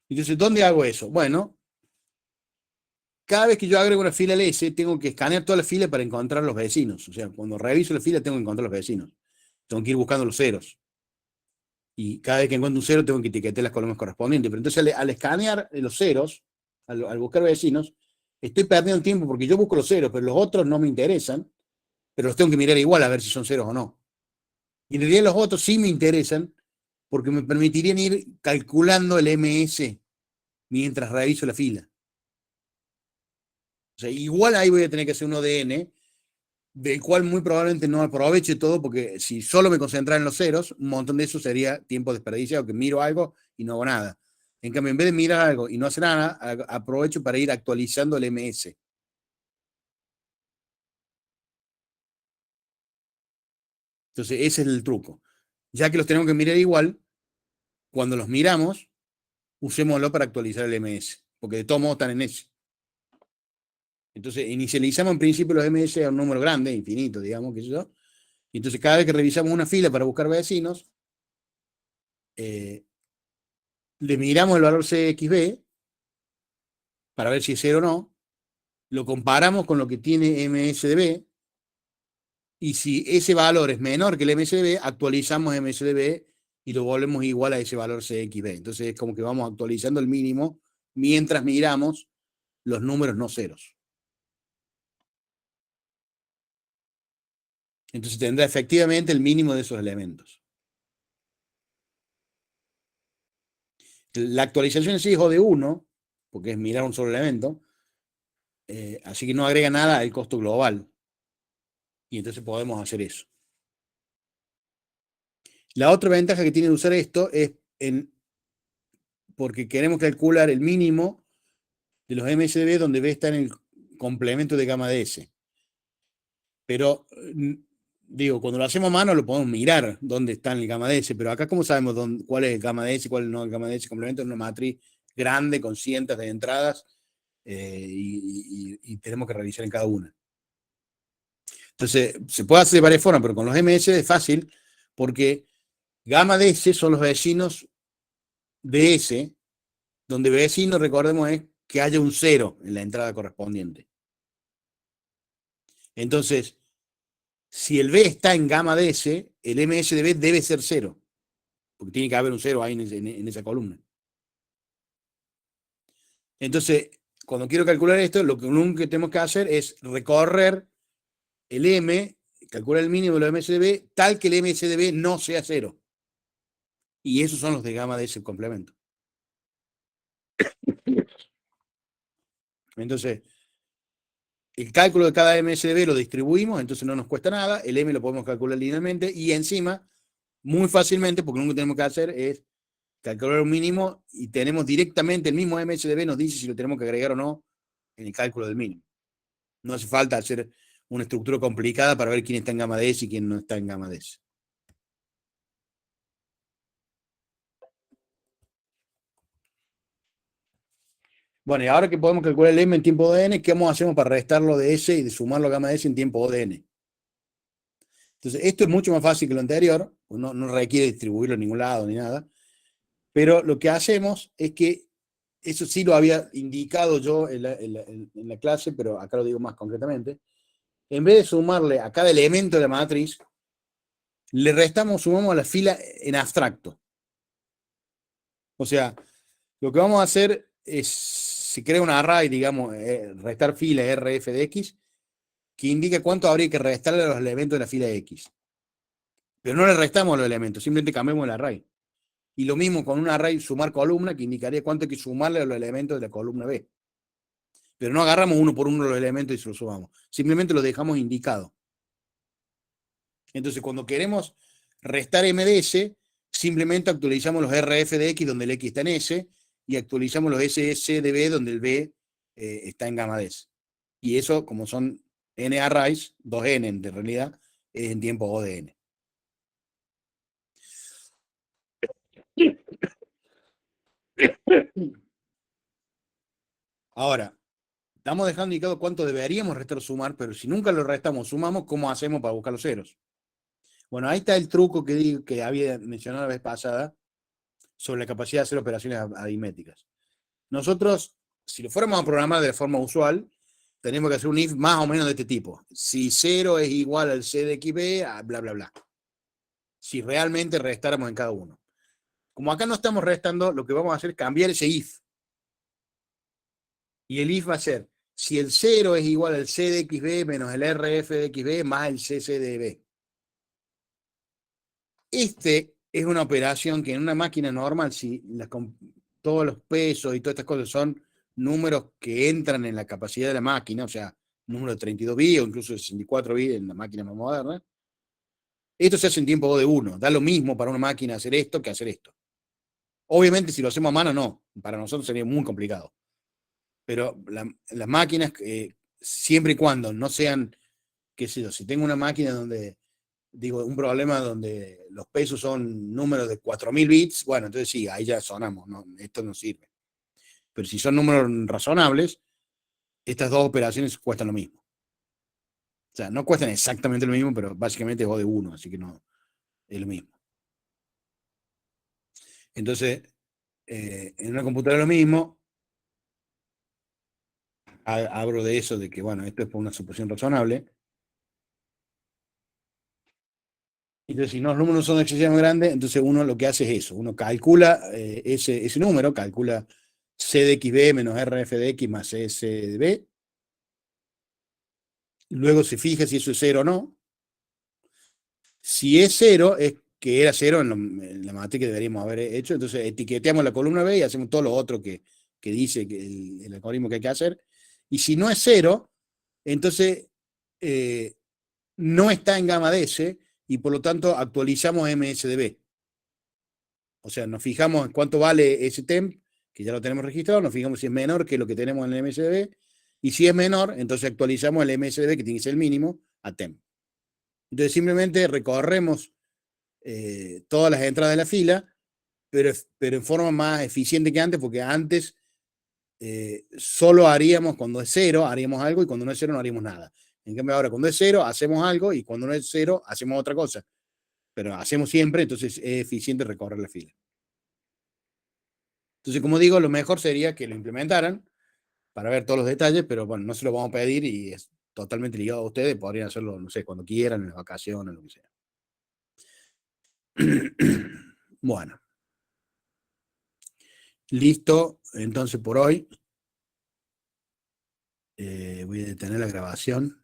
Entonces, ¿dónde hago eso? Bueno, cada vez que yo agrego una fila LS, tengo que escanear toda la fila para encontrar los vecinos. O sea, cuando reviso la fila, tengo que encontrar los vecinos. Tengo que ir buscando los ceros. Y cada vez que encuentro un cero, tengo que etiquetar las columnas correspondientes. Pero entonces, al escanear los ceros, al buscar vecinos, estoy perdiendo tiempo porque yo busco los ceros, pero los otros no me interesan, pero los tengo que mirar igual a ver si son ceros o no. Y en realidad los otros sí me interesan porque me permitirían ir calculando el MS mientras reviso la fila. O sea, igual ahí voy a tener que hacer un ODN, del cual muy probablemente no aproveche todo, porque si solo me concentrara en los ceros, un montón de eso sería tiempo desperdiciado, que miro algo y no hago nada. En cambio, en vez de mirar algo y no hacer nada, aprovecho para ir actualizando el MS. Entonces, ese es el truco. Ya que los tenemos que mirar igual, cuando los miramos, usémoslo para actualizar el MS, porque de todos modos están en ese. Entonces, inicializamos en principio los MS a un número grande, infinito, digamos, qué sé yo. Y entonces, cada vez que revisamos una fila para buscar vecinos, le miramos el valor CXB para ver si es cero o no, lo comparamos con lo que tiene MSDB, y si ese valor es menor que el MSDB, actualizamos MSDB y lo volvemos igual a ese valor CXB. Entonces, es como que vamos actualizando el mínimo mientras miramos los números no ceros. Entonces tendrá efectivamente el mínimo de esos elementos. La actualización en sí es O de 1, porque es mirar un solo elemento, así que no agrega nada al costo global. Y entonces podemos hacer eso. La otra ventaja que tiene de usar esto es porque queremos calcular el mínimo de los MSB donde B está en el complemento de gamma DS. Pero, digo, cuando lo hacemos a mano lo podemos mirar dónde está en el gamma DS, pero acá ¿cómo sabemos cuál es el gamma DS y cuál no es el gamma DS complemento? Es una matriz grande con cientos de entradas, y tenemos que revisar en cada una. Entonces, se puede hacer de varias formas, pero con los MS es fácil, porque gamma DS son los vecinos de S, donde vecino, recordemos, es que haya un cero en la entrada correspondiente. Entonces, si el B está en gamma DS, el MS de B debe ser cero, porque tiene que haber un cero ahí en esa columna. Entonces, cuando quiero calcular esto, lo único que tenemos que hacer es recorrer el M, calcular el mínimo de los MSDB, tal que el MSDB no sea cero. Y esos son los de gamma DS complemento. Entonces, el cálculo de cada MSDB lo distribuimos, entonces no nos cuesta nada, el M lo podemos calcular linealmente, y encima, muy fácilmente, porque lo único que tenemos que hacer es calcular un mínimo, y tenemos directamente el mismo MSDB, nos dice si lo tenemos que agregar o no en el cálculo del mínimo. No hace falta hacer una estructura complicada para ver quién está en gamma DS y quién no está en gamma DS. Bueno, y ahora que podemos calcular el M en tiempo ODN, ¿qué hacemos para restarlo de S y de sumarlo a gamma S en tiempo ODN? Entonces, esto es mucho más fácil que lo anterior, pues no requiere distribuirlo en ningún lado ni nada, pero lo que hacemos es que, eso sí lo había indicado yo en la clase, pero acá lo digo más concretamente, en vez de sumarle a cada elemento de la matriz, sumamos a la fila en abstracto. O sea, lo que vamos a hacer es, si crea un array, digamos, restar fila RF de X, que indica cuánto habría que restarle a los elementos de la fila X. Pero no le restamos los elementos, simplemente cambiamos el array. Y lo mismo con un array sumar columna, que indicaría cuánto hay que sumarle a los elementos de la columna B. Pero no agarramos uno por uno los elementos y se los sumamos. Simplemente los dejamos indicados. Entonces, cuando queremos restar M de S, simplemente actualizamos los RF de X donde el X está en S y actualizamos los SS de B donde el B está en gamma de S. Y eso, como son N arrays, 2N en realidad, es en tiempo O de N. Ahora, estamos dejando indicado cuánto deberíamos restar o sumar, pero si nunca lo restamos, sumamos, ¿cómo hacemos para buscar los ceros? Bueno, ahí está el truco que había mencionado la vez pasada sobre la capacidad de hacer operaciones aritméticas. Nosotros, si lo fuéramos a programar de forma usual, tenemos que hacer un if más o menos de este tipo. Si 0 es igual al C de XB, bla, bla, bla. Si realmente restáramos en cada uno. Como acá no estamos restando, lo que vamos a hacer es cambiar ese if. Y el if va a ser, si el 0 es igual al C de XB menos el RF de XB más el CC de B. Este es una operación que en una máquina normal, si todos los pesos y todas estas cosas son números que entran en la capacidad de la máquina, o sea, número de 32 bits o incluso de 64 bits en la máquina más moderna, esto se hace en tiempo de 1. Da lo mismo para una máquina hacer esto que hacer esto. Obviamente, si lo hacemos a mano, no. Para nosotros sería muy complicado. Pero las máquinas, siempre y cuando no sean, qué sé yo, si tengo una máquina donde digo, un problema donde los pesos son números de 4000 bits, bueno, entonces sí, ahí ya sonamos, no, esto no sirve. Pero si son números razonables, estas dos operaciones cuestan lo mismo. O sea, no cuestan exactamente lo mismo, pero básicamente es O de 1, así que no es lo mismo. Entonces, en una computadora es lo mismo. Abro de eso, de que, bueno, esto es por una suposición razonable. Entonces, si los números son excesivamente grandes, entonces uno lo que hace es eso. Uno calcula ese número, calcula C de XB menos RF de X más S de B. Luego se fija si eso es 0 o no. Si es 0, es que era 0 en la matriz que deberíamos haber hecho. Entonces etiqueteamos la columna B y hacemos todo lo otro que dice que el algoritmo que hay que hacer. Y si no es 0, entonces no está en gamma de S y por lo tanto actualizamos MSDB. O sea, nos fijamos en cuánto vale ese temp, que ya lo tenemos registrado, nos fijamos si es menor que lo que tenemos en el MSDB, y si es menor, entonces actualizamos el MSDB, que tiene que ser el mínimo, a temp. Entonces simplemente recorremos todas las entradas de la fila, pero en forma más eficiente que antes, porque antes solo haríamos, cuando es 0, haríamos algo, y cuando no es 0 no haríamos nada. En cambio ahora, cuando es 0, hacemos algo, y cuando no es 0, hacemos otra cosa. Pero hacemos siempre, entonces es eficiente recorrer la fila. Entonces, como digo, lo mejor sería que lo implementaran para ver todos los detalles, pero bueno, no se lo vamos a pedir y es totalmente ligado a ustedes. Podrían hacerlo, no sé, cuando quieran, en las vacaciones, lo que sea. Bueno, listo. Entonces, por hoy voy a detener la grabación.